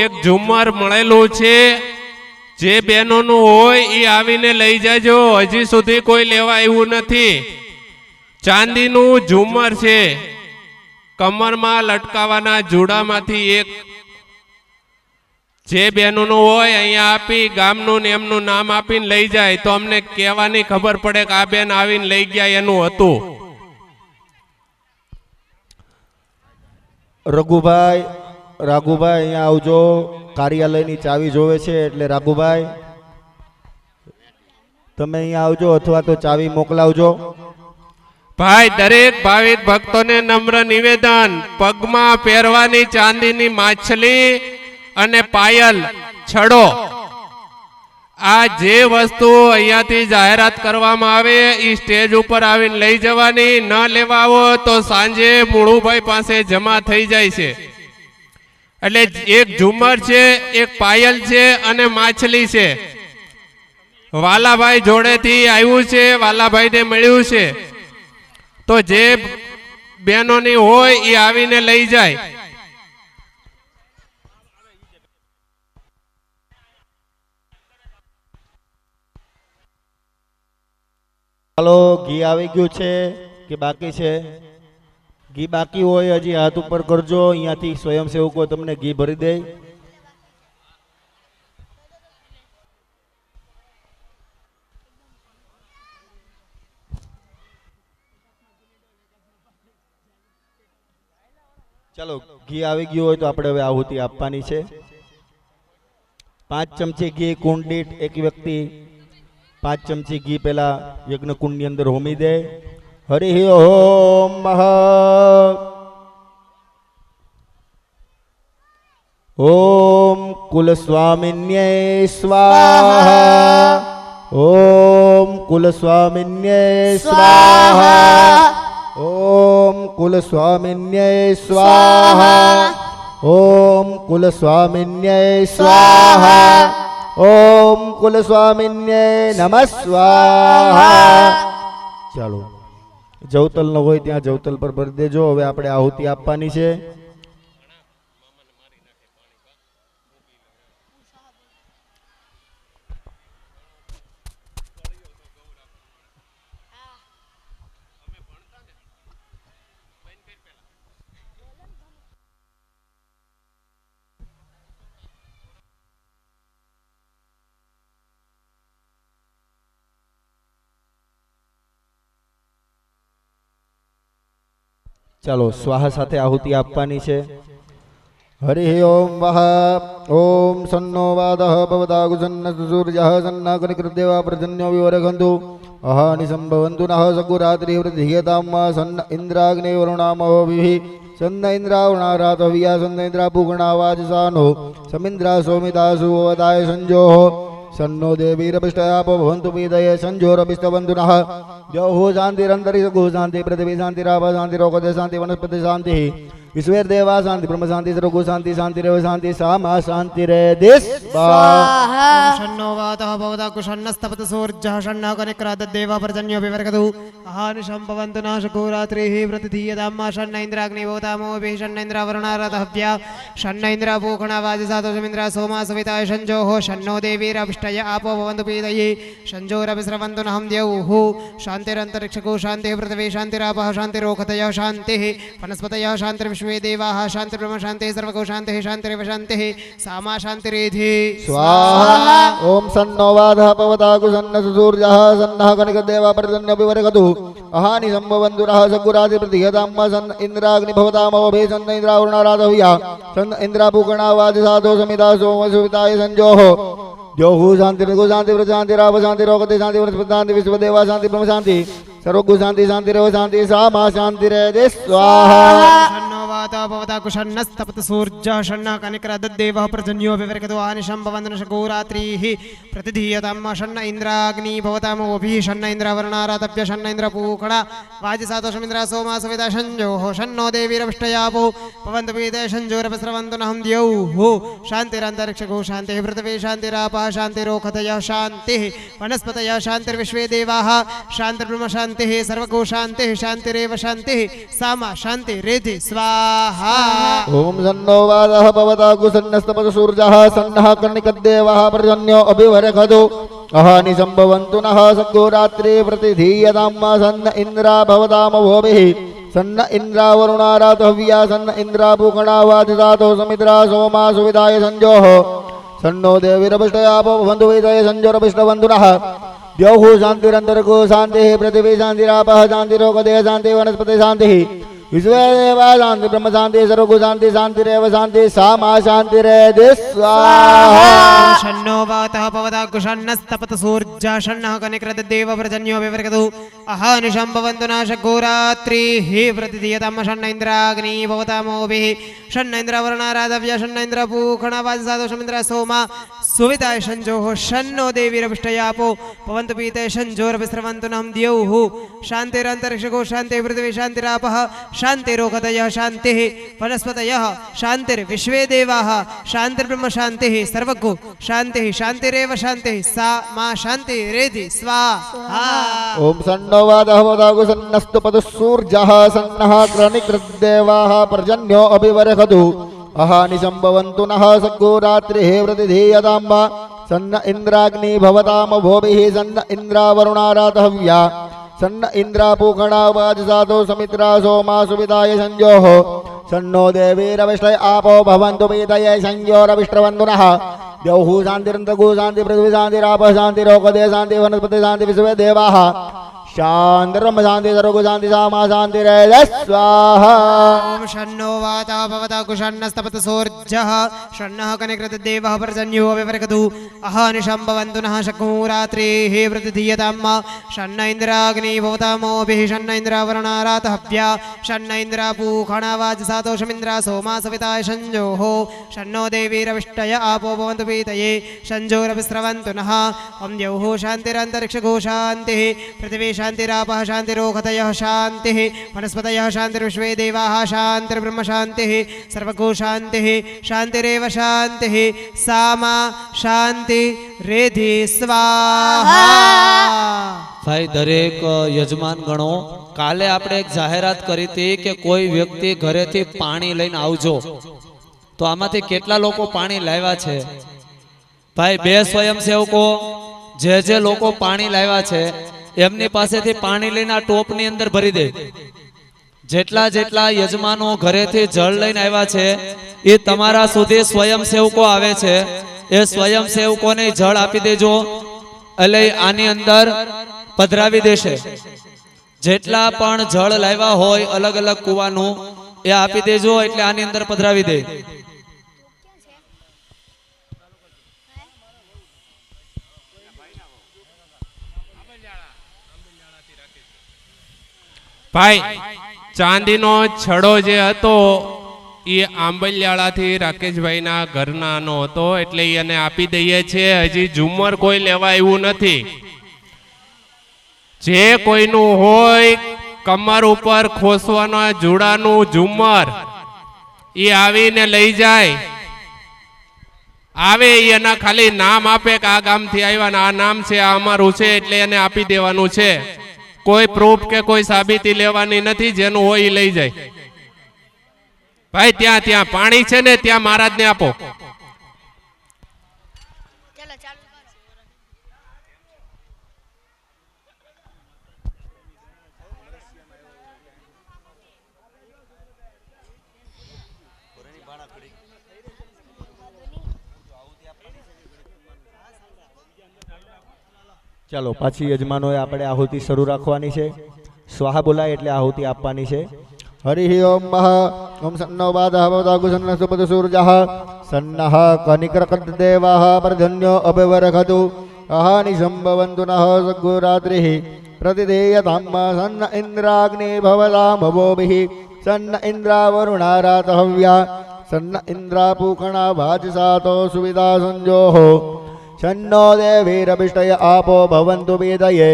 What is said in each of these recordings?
एक झूमर मळेलू छे। जे बहनों होय ई आवीने लई जाजो। हजी सुधी कोई लेवा आव्युं नथी। चांदीनु झूमर छे। कमर में लटकावाना जूड़ामांथी एक जे बहनों होय अहींया आपी गामनुं ने एमनुं नाम आपीने लई जाय तो अमने कहेवानी खबर पड़े के आ बेन आवीने लई गया एनुं हतुं। रघुभाई राघुभाई अहींया आवजो। कार्यालयनी चावी जोवे छे एटले राघुभाई तमे अहींया आवजो अथवा तो चावी मोकलावजो। भाई दरेक भाविक भक्तों ने नम्र निवेदन पगमा पहेरवानी चांदीनी माछली अने पायल छड़ो आ जे वस्तु अहींयाथी जाहेरात करवामां आवे ई स्टेज उपर आवीने लई जवानी। न लेवा आवो तो सांजे मुळुभाई पासे जमा थई जाय छे। एटले एक झूमर छे, एक पायल छे अने माछली छे। वालाभाई जोड़ेथी आव्युं छे, वालाभाई ने मळ्युं छे। तो जे बहनोनी होय ई आवीने लई जाय। ચાલો ઘી આવી ગયું છે કે બાકી છે? ઘી બાકી હોય હજી હાથ ઉપર કરજો। અહીંયાથી સ્વયંસેવકો તમને ઘી ભરી દે। ચાલો ઘી આવી ગયું હોય તો આપણે હવે આહુતિ આપવાની છે। 5 ચમચી ઘી કુંડ દીઠ એક વ્યક્તિ 5 चमची घी पेला यज्ञ कुंड अंदर होमी दे। हरि ओम ओम कुल स्वामिन्ये स्वाहा। ओम कुल स्वामिन्ये स्वाहा। ओम कुल स्वामिन्ये स्वाहा। ओम कुल स्वामिन्ये स्वाहा। ओम कुल स्वामिन्ये नमः स्वाहा। चलो जवतल न होय त्यां जवतल पर भरी देजो। हवे आपणे आहुति आपवानी छे। चलो स्वाहा साथे आहुति आपवानी छे। हरि ओम वह ओम सन्नो वादः भवदागु सन्नस्तु सूर्यः सन्नाकनिकृदेवा पर्जन्यो विवरगन्धु अहानि सम्भवन्तु नः सकुरात्रिः वृद्धियतां सन्न इन्द्राग्ने वरुणामहोभिः सन्न इन्द्रावरुणारातव्या सन्न इन्द्रापूर्णा वाजसानो समिन्द्रा सोमिदासु वदाय संजोः सन्नो देवीरभिष्टयापो भवन्तु पीतये संजोरभिष्टवन्तु नः। द्यौः शान्तिरन्तरिक्षगुः शान्तिः पृथिवी शान्तिरापः शान्तिरोगदे शान्तिः वनस्पतिः शान्तिः ईश्वरदेवा शान्ति ब्रह्म शान्ति सर्वगु शान्ति शान्तिरेव शान्ति सामा शान्तिरेधि स्वाहा। शन्नो वातः भवता कुशन्नस्तपत सूर्यः शन्नाकनिक्रादद्देवा पर्जन्यो विवर्गतु अहानिशं भवन्तु नाशकोरात्रिः प्रतिधीयतां शन्न इन्द्राग्नि भवतामोभिः शन्न इन्द्रावरुणारातहव्या शन्न इन्द्रापूर्णा वाजसातो समिन्द्रा सोमा सविताय संजोः शन्नो देवीरभिष्टय आपो भवन्तु पीतये संजोरभिस्रवन्तु नहं द्यौः शान्तिरन्तरिक्षगु शान्तिः पृथिवी शान्तिरापः शान्तिरोगतयः शान्तिः वनस्पतयः शान्तिर्विश्वे देवाः शान्तिर्ब्रह्म शान्तिः सर्वगो शान्तिः शान्तिरेव शान्तिः सामा शान्तिरेधि स्वाहा। ओम सन्नो वादः भवतागु सन्नस्तु सूर्यः सन्नः कनिकदेवा पर्जन्यो विवर्गतु अहानि सम्भवन्तु नः सकुरादिप्रतिहतां सन्न इन्द्राग्नि भवतामोभिः सन्न इन्द्रावरुणारातव्या सन्न इन्द्रापूर्णा वाजसातो समिता सोमसुविताय संजोः द्यौः शान्तिर्गु शान्ति प्रशान्तिराप शान्तिरोगते शान्ति वनस्पति शान्ति विश्वदेवा शान्ति ब्रह्म शान्ति सर्वगु शान्ति शान्तिरेव शान्ति सामा शान्तिरेधि स्वाहा। शन्नो वातः भवता कुशन्नस्तपत सूर्यः शन्नाकनिक्रादद्देवः पर्जन्यो विवर्गतो आनिशं भवन्तु नशकोरात्रिः प्रतिधीयतां शन्न इन्द्राग्नि भवतामोभिः शन्न इन्द्रावरुणारातव्य शन्न इन्द्रपूर्णा वाजसातो समिन्द्रा सोमा सविता संजोः शन्नो देवीरभिष्टयापो भवन्तु पीतये संजोरभिस्रवन्तु नहं द्यौः शान्तिरन्तरिक्षगो शान्तिः पृथिवी शान्तिरापः शान्तिरोगतयः शान्तिः वनस्पतयः शान्तिर्विश्वे देवाः शान्तिर्ब्रह्म शान्तिः सर्वगो शान्तिः शान्तिरेव शान्तिः सामा शान्तिरेधि स्वाहा। स्वाहा ओम सन्नो वादः भवतागु सन्नस्तपतु सूर्यः सन्नः कर्णिकद्देवः पर्जन्यो अभिवर्धतु अहानि सम्भवन्तु नः सद्गोरात्रे प्रतिधीयतां सन्न इन्द्रा भवतामभोभिः सन्न इन्द्रा वरुणारातव्या सन्न इन्द्रा पूकणा वादितातो समिद्रा सोमा सुविदाय संजोः सन्नो देवीरभिष्टयापो भवन्तु वेदाय संजोरभिष्टवन्तुनः द्यौः शान्तिरन्तरिको शान्तिः पृथिवी शान्तिरापः शान्तिरोगदेह शान्तिः वनस्पतिः शान्तिः विश्वे देवा शान्ति ब्रह्म शान्ति सर्वगु शान्ति शान्तिरेव शान्ति सा मा शान्तिरेधि स्वाहा शन्नो वातः पवतागु शन्नस्तपत सूर्यः शन्नः कनिक्रदेव पर्जन्यो विवर्धतु अहानिशं भवन्तु नाशघोरात्रिः प्रतिधीयतां शन्न इन्द्राग्नि भवतामोभिः शन्न इन्द्रवरुणाराधव्य शन्न इन्द्रपूखणवाजसादो शमिन्द्र सोमा सुविताय संजोः शन्नो देवीरभिष्टयापो भवन्तु पीते संजोरविस्रवन्तु नः द्यौः शान्तिरन्तरिक्षगो शान्तिः पृथिवी शान्तिरापः शान्तिरोगतयः शान्तिः वनस्पतयः शान्तिर्विश्वे देवाः शान्तिर्ब्रह्म शान्तिः सर्वगु शान्तिः शान्तिरेव शान्तिः सा मा शान्तिरेधि स्वाहा ओम सन्नो वादः भवतागु सन्नस्तपतु सूर्यः सन्नः कर्णिकृद्देवाः पर्जन्यो अभिवर्धतु अहानि सम्भवन्तु नः सद्गोरात्रिः प्रतिधीयतां सन्न इन्द्राग्नि भवतामभोभिः सन्न इन्द्रा वरुणारातव्या सन्न इन्द्रा पूकणा वाजसातो समित्रा सोमा सुविदाय संजोः सन्नो देवीरविष्टय आपो भवन्तु वेदये संयोरविष्टवन्तु नः द्यौः शान्तिरन्तरिको शान्ति पृथिवी शान्तिरापः शान्तिरोगदेह शान्ति वनस्पतिः शान्ति विश्वे देवाः शान्तिर्ब्रह्म शान्ति सर्वगु शान्ति सा मा शान्तिरेधि स्वाहा ओम शन्नो वातः भवतागु शन्नस्तपत सूर्यः शन्नः कनिक्रदेवः पर्जन्यो विवर्धतु अहानिशं भवन्तु नः शक्मुरात्रिः प्रतिधीयतां शन्न इन्द्राग्नि भवतामोभिः शन्न इन्द्रावरुणारातहव्या शन्न इन्द्रापूखणवाजसातो शमिन्द्रा सोमा सविताय संजोः शन्नो देवीरविष्टय आपो भवन्तु पीतये संजोरविस्रवन्तु नः ॐ द्यौः शान्तिरन्तरिक्षगो शान्तिः पृथिवी शान्तिरापः शान्तिरोगतयः शान्तिः वनस्पतयः शान्तिर्विश्वे देवाः शान्तिर्ब्रह्म शान्तिः सर्वगो शान्तिः शान्तिरेव शान्तिः सा मा शान्तिरेधि स्वाहा ભાઈ દરેક યજમાન ગણો કાલે આપણે એક જાહેરાત કરી હતી કે કોઈ વ્યક્તિ ઘરેથી પાણી લઈને આવજો તો આમાંથી કેટલા લોકો પાણી લાવ્યા છે ભાઈ બે સ્વયંસેવકો જે લોકો પાણી લાવ્યા છે એમની પાસેથી પાણી લઈને આ ટોપની અંદર ભરી દે જેટલા જેટલા યજમાનો ઘરેથી જળ લઈને આવ્યા છે એ તમારા સુધી સ્વયંસેવકો આવે છે એ સ્વયંસેવકોને જળ આપી દેજો એટલે આની અંદર પધરાવી દેશે જેટલા પણ જળ લાવ્યા હોય અલગ અલગ કુવાનું એ આપી દેજો એટલે આની અંદર પધરાવી દે ભાઈ ચાંદીનો છડો જે હતો એ આંબલિયાળાથી રાકેશભાઈના ઘરનાનો હતો એટલે એને આપી દઈએ છીએ હજી ઝુમ્મર કોઈ લેવા આવ્યું નથી જે કોઈનું હોય કમર ઉપર ખોસવાના જુડાનું ઝુમ્મર એ આવીને લઈ જાય આવે એના ખાલી નામ આપે કે આ ગામથી આવ્યા ને આ નામ છે આ અમારું છે એટલે એને આપી દેવાનું છે કોઈ પ્રૂફ કે કોઈ સાબિતી લેવાની નથી જેનું હોય એ લઈ જાય ભાઈ ત્યાં ત્યાં પાણી છે ને ત્યાં મહારાજને આપો ચાલો પાછી યજમાનોએ આપણે આહુતિ શરૂ રાખવાની છે સ્વાહા બોલાય એટલે આહુતિ આપવાની છે હરિ ઓમ મહ ઓમ સન્નો વાદઃ ભવતાગુ સન્નસ્તુપત સૂર્યઃ સન્નઃ કનિકરકદ્દેવઃ પર્જન્યો અભિવર્ધતુ અહાનિ સંભવन्तु નઃ સદ્ગોરાત્રિः प्रतिधेयतां सन्न इन्द्राग्नि भवतामभोभिः सन्न इन्द्रावरुणारातहव्या सन्न इन्द्रापूकणा वाजसातो सुविदा संजोः शन्नो देवीरभिष्टय आपो भवन्तु वेदये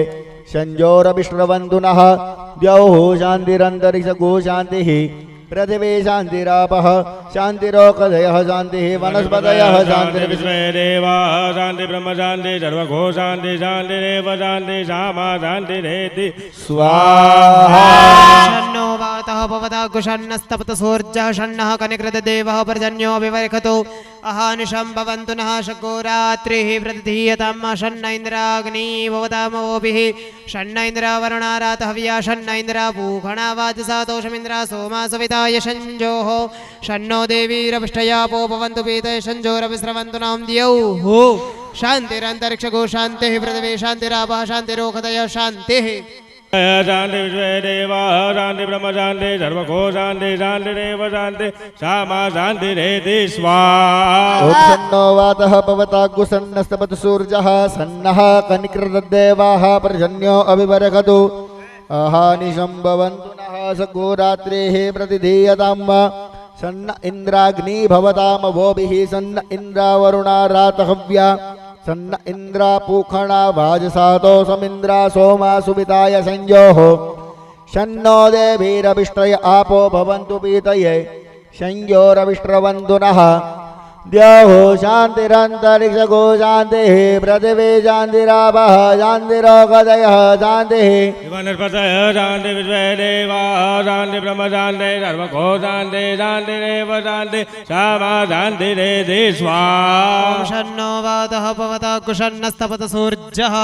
संजोरभिष्टवन्तु नः द्यौः शान्तिरन्तरिक्षगो शान्तिः पृथिवी शान्तिरापः शान्तिरोषधयः शान्तिः वनस्पतयः शान्तिर्विश्वे विश्वे देवाः शान्ति ब्रह्म शान्ति सर्वगो शान्ति शान्तिरेव शान्ति सामा शान्तिरेति स्वाहा शन्नो वातः भवताकुशन्नस्तपतसोर्जः षण्णः कनिकृतदेवः पर्जन्यो विवर्खतु अहानिशं भवन्तु नः शको रात्रिः प्रतिधीयतां षण्ण इन्द्राग्नी भवतामवोभिः षण्ण इन्द्रावरुणारातः हव्या षण्ण इन्द्रा पूषणा वाजसातोषमिन्द्रा सोमा सविताय शञ्जोः षण्णो देवीरभिष्टयापो भवन्तु पीतय शञ्जोरभिस्रवन्तु नाम द्यौः शान्तिरन्तरिक्षगो शान्तिः पृथिवी शान्तिरापः शान्तिरोषधयः शान्तिः शान्ति विश्वे देवाः शान्ति ब्रह्म शान्ति सर्वगो शान्ति शान्तिरेव शान्ति सामा शान्तिरेति स्वाहा ॐ सन्नो वातः भवताकुसन्नस्तपतु सूर्यः सन्नः कनिकृतदेवाः पर्जन्यो अभिवर्खतु अहानिशं भवन्तु नः शको रात्रिः प्रतिधीयतां सन्न इन्द्राग्नी भवतामवोभिः सन्न इन्द्रावरुणा रातहव्या सन्न इन्द्रा पूषणा वाजसातो समिन्द्रा सोमा सुविताय संयोः शन्नो देवीरभिष्टय आपो भवन्तु पीतये संयोरभिष्ट्रवन्तु नः द्यौः शान्तिरन्तरिक्षगो शान्तिः पृथिवी शान्तिरापः शान्तिरोषधयः शान्तिः वनस्पतयः शान्ति विश्वे देवाः शान्ति ब्रह्म शान्ति सर्वगो शान्ति शान्तिरेव शान्ति सामा शान्तिरेति स्वाहा शन्नो वातः भवताकुशन्नस्तपतसूर्यः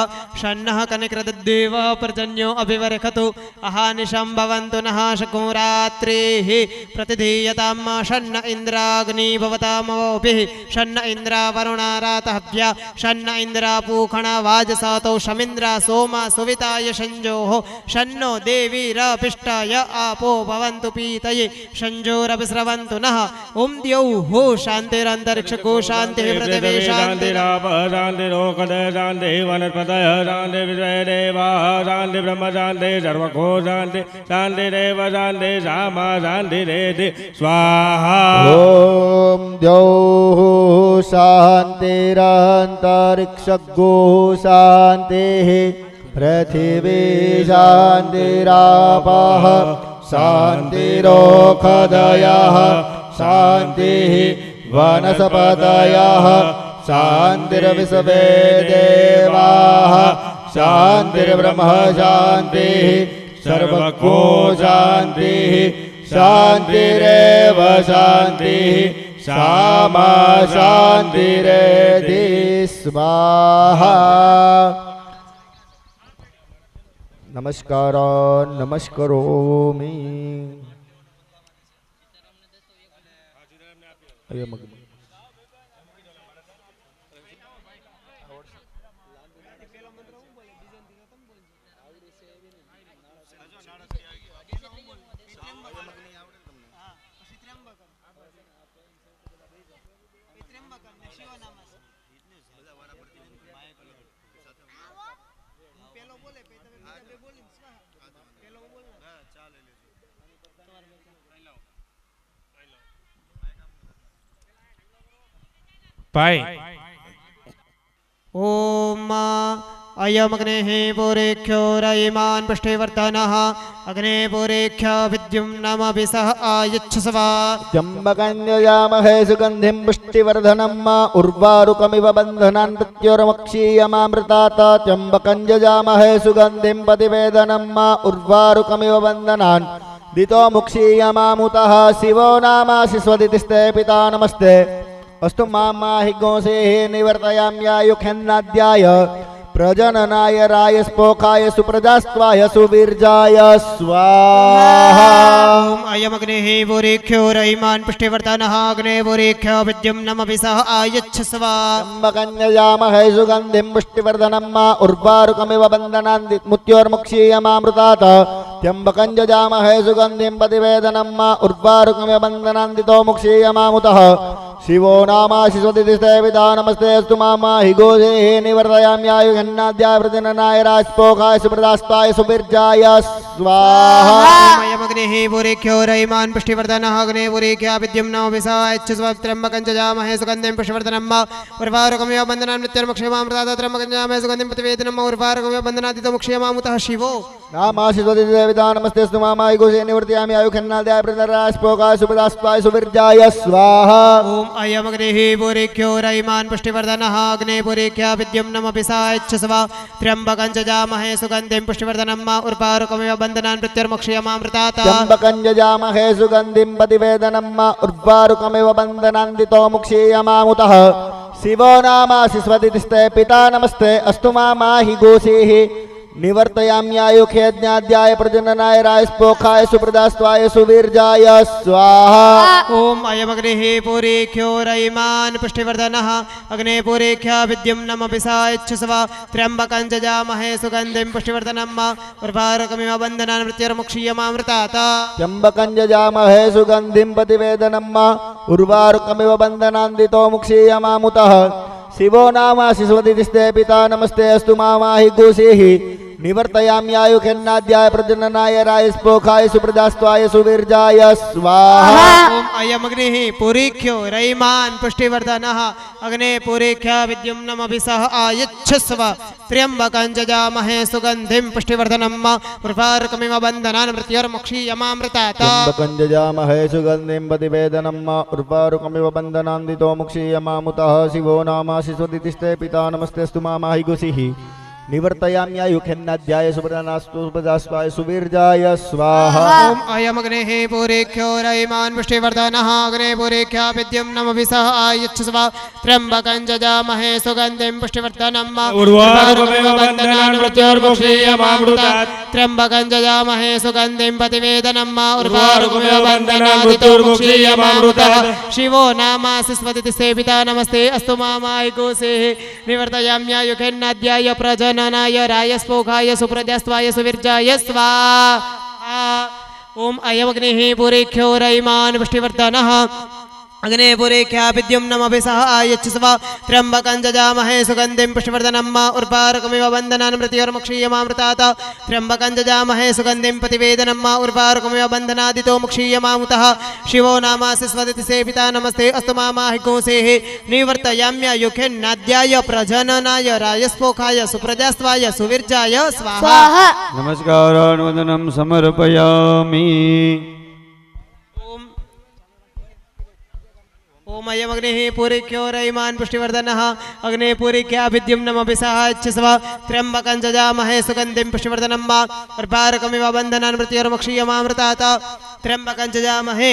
षण्णः कनिकृतदेवः पर्जन्यो अभिवर्खतु अहानिशं भवन्तु नः शको रात्रिः प्रतिधीयतां षण्ण इन्द्राग्नी भवतामवोभिः षण्ण इन्द्रावरुणारातः हव्या षण्ण इन्द्रा पूषणा वाजसातौ शमिन्द्रा सोमा सुविताय शञ्जोः षण्णो देवीरभिष्टाय आपो भवन्तु पीतये शञ्जोरभिस्रवन्तु नः ॐ द्यौः शान्तिरन्तरिक्षगो शान्तिः पृथिवी शान्तिः शान्तिरापः शान्तिरोषधयः शान्तिः वनस्पतयः शान्ति विश्वे देवाः शान्ति ब्रह्म शान्ति सर्वगो शान्ति शान्तिरेव शान्ति सामा शान्तिरेति स्वाहा ॐ द्यौः शान्तिरन्तरिक्षगो शान्तिः पृथिवी शान्तिरापः शान्तिरोषधयः शान्तिः वनस्पतयः शान्तिर्विश्वे देवाः शान्तिर्ब्रह्म शान्तिः सर्वगो शान्तिः शान्तिरेव शान्तिः सामा शान्तिरेति स्वाहा नमस्कारान् नमस्करोमि ભાઈ ॐ अयमग्नेः पुरेख्यो रयिमान् पुष्टिवर्धनः अग्ने पुरेख्य विद्युम्नमभि सह आयच्छस्व जम्बकन्यजामहे सुगन्धिं पुष्टिवर्धनं मा उर्वारुकमिव बन्धनान् मृत्योर्मक्षीयमामृतात् जम्बकञ्जजामहे सुगन्धिं प्रतिवेदनं मा उर्वारुकमिव बन्धनान् दितो मुक्षीयमामुतः शिवो नामाशिस्वदितिस्ते पिता नमस्ते अस्तु माहि गोसेः निवर्तयाम्यायुखन्नाद्याय प्रजननाय रायस्पोकाय सुप्रजास्त्वाय सुवीर्जाय स्वाहा ॐ अयमग्नेः पुरेख्यो रयिमान् पुष्टिवर्धनः अग्ने पुरेख्य विद्युम्नमभि सह आयच्छस्व जम्बकन्यजामहे सुगन्धिं पुष्टिवर्धनं मा उर्वारुकमिव बन्धनान् मृत्योर्मुक्षीयमामृतात् त्र्यम्बकञ्जजामहे सुगन्धिं प्रतिवेदनं मा उर्वारुकमिव बन्धनान् दितो मुक्षीयमामुतः शिवो नामाशिस्वदितिस्ते पिता नमस्ते अस्तु माहि गोसेः निवर्तयाम्यायुघन्नाद्याय प्रजननाय राजस्पोकाय सुप्रदास्ताय सुवीर्जाय स्वाहा ॐ अयमग्नेः पुरेख्यो रयिमान् पुष्टिवर्धनः अग्ने पुरेख्य विद्युम्नमभि सह आयच्छस्व त्र्यम्बकञ्जजामहे सुगन्धिं पुष्टिवर्धनं मा उर्वारुकमिव बन्धनान् मृत्योर्मुक्षीयमामृतात् त्र्यम्बकञ्जजामहे सुगन्धिं प्रतिवेदनं मा उर्वारुकमिव बन्धनात् दितो मुक्षीयमामुतः शिवो नामाशिस्वति देविता नमस्ते स्तुमामाय गोसे निवर्तयामि आयुखन्नाद्याय प्रदराय स्पोकाय सुपदास्त्वाय सुविर्जाय स्वाहा ओम अयमग्निः पुरीख्यो रयिमान् पुष्टिवर्धनः अग्ने पुरीख्या विद्युं नमपि सायच्छस्वा त्र्यम्बकं जजामहे सुगन्धिं पुष्टिवर्धनं मा उर्वारुकमिव बन्धनान् मृत्युर्मुक्षीयमामृतात् त्र्यम्बकं जजामहे सुगन्धिं प्रतिवेदनं मा उर्वारुकमिव बन्धनान्दितो मुक्षीयमामुतः शिवो नामाशिस्वतिस्ते पिता नमस्ते अस्तु माहि गोसेः निवर्तयाम्यायुखेज्ञाद्याय प्रजननाय रायस्पोखाय सुप्रदास्त्वाय सुवीर्जाय स्वाहा ओम अयमग्निः पुरीख्यो रयिमान् पुष्टिवर्धनः अग्ने पुरीख्या विद्युं नमपि सायच्छस्वा त्र्यम्बकं जजामहे सुगन्धिं पुष्टिवर्धनं मा उर्वारुकमिव बन्धनान् मृत्युर्मुक्षीयमामृतात् त्र्यम्बकं जजामहे सुगन्धिं प्रतिवेदनं मा उर्वारुकमिव बन्धनान्दितो मुक्षीयमामुतः शिवो नामाशिस्वतिस्ते पिता नमस्ते अस्तु माहि गोसेः निवर्तयाम्यायुखेन्नाद्याय प्रजननाय रायस्पोखाय सुप्रदास्त्वाय सुवीर्जाय स्वाहा ओम अयमग्निः पुरीख्यो रयिमान् पुष्टिवर्धनः अग्ने पुरीख्या विद्युं नमपि सह आयच्छस्व त्र्यम्बकं जजामहे सुगन्धिं पुष्टिवर्धनं मा उर्वारुकमिव बन्धनान् मृत्युर्मुक्षीयमामृतात् त्र्यम्बकं जजामहे सुगन्धिं प्रतिवेदनं मा उर्वारुकमिव बन्धनान्दितो मुक्षीयमामुतः शिवो नामाशिस्वतिस्ते पिता नमस्तेऽस्तु माहि गोसीः निवर्तयाम्यायुखेन्नाद्याय सुप्रदास्त्वाय सुवीर्जाय स्वाहा ओम अयमग्निः पुरीख्यो रयिमान् पुष्टिवर्धनः अग्ने पुरीख्या विद्युं नमपि सह आयच्छस्व त्र्यम्बकं जजामहे सुगन्धिं पुष्टिवर्धनं मा उर्वारुकमिव बन्धनान् मृत्युर्मुक्षीयमामृतात् त्र्यम्बकं जजामहे सुगन्धिं प्रतिवेदनं मा उर्वारुकमिव उर्वारुकमिव बन्धनान् मृत्युर्मुक्षीयमामृतात् शिवो नामाशिस्वति सेविता नमस्ते अस्तु मामाय गोसेः निवर्तयाम्यायुखेन्नाद्याय प्रजननाय रायस्पोखाय सुप्रजास्त्वाय सुविर्जाय स्वाहा ओम अयमग्निः पुरीख्यो रयिमान् पुष्टिवर्धनः अग्ने पुरीख्या विद्युं नमपि सह आयच्छस्व त्र्यम्बकं जजामहे सुगन्धिं पुष्टिवर्धनं मा उर्वारुकमिव बन्धनान् मृत्युर्मुक्षीयमामृतात् त्र्यम्बकं जजामहे सुगन्धिं प्रतिवेदनं मा उर्वारुकमिव बन्धनादितो मुक्षीयमामुतः शिवो नामाशिस्वति सेविता नमस्ते अस्तु माहि गोसेः निवर्तयाम्यायुखेन्नाद्याय प्रजननाय रायस्पोखाय सुप्रजास्त्वाय सुविर्जाय स्वाहा नमस्कारान् समर्पयामि ओम अयमग्निः पुरीख्यो रयिमान् पुष्टिवर्धनः अग्ने पुरीख्या विद्युं नमपि सायच्छस्व त्र्यम्बकं जजामहे सुगन्धिं पुष्टिवर्धनं मा उर्वारुकमिव बन्धनान् मृत्युर्मुक्षीयमामृतात् त्र्यम्बकं जजामहे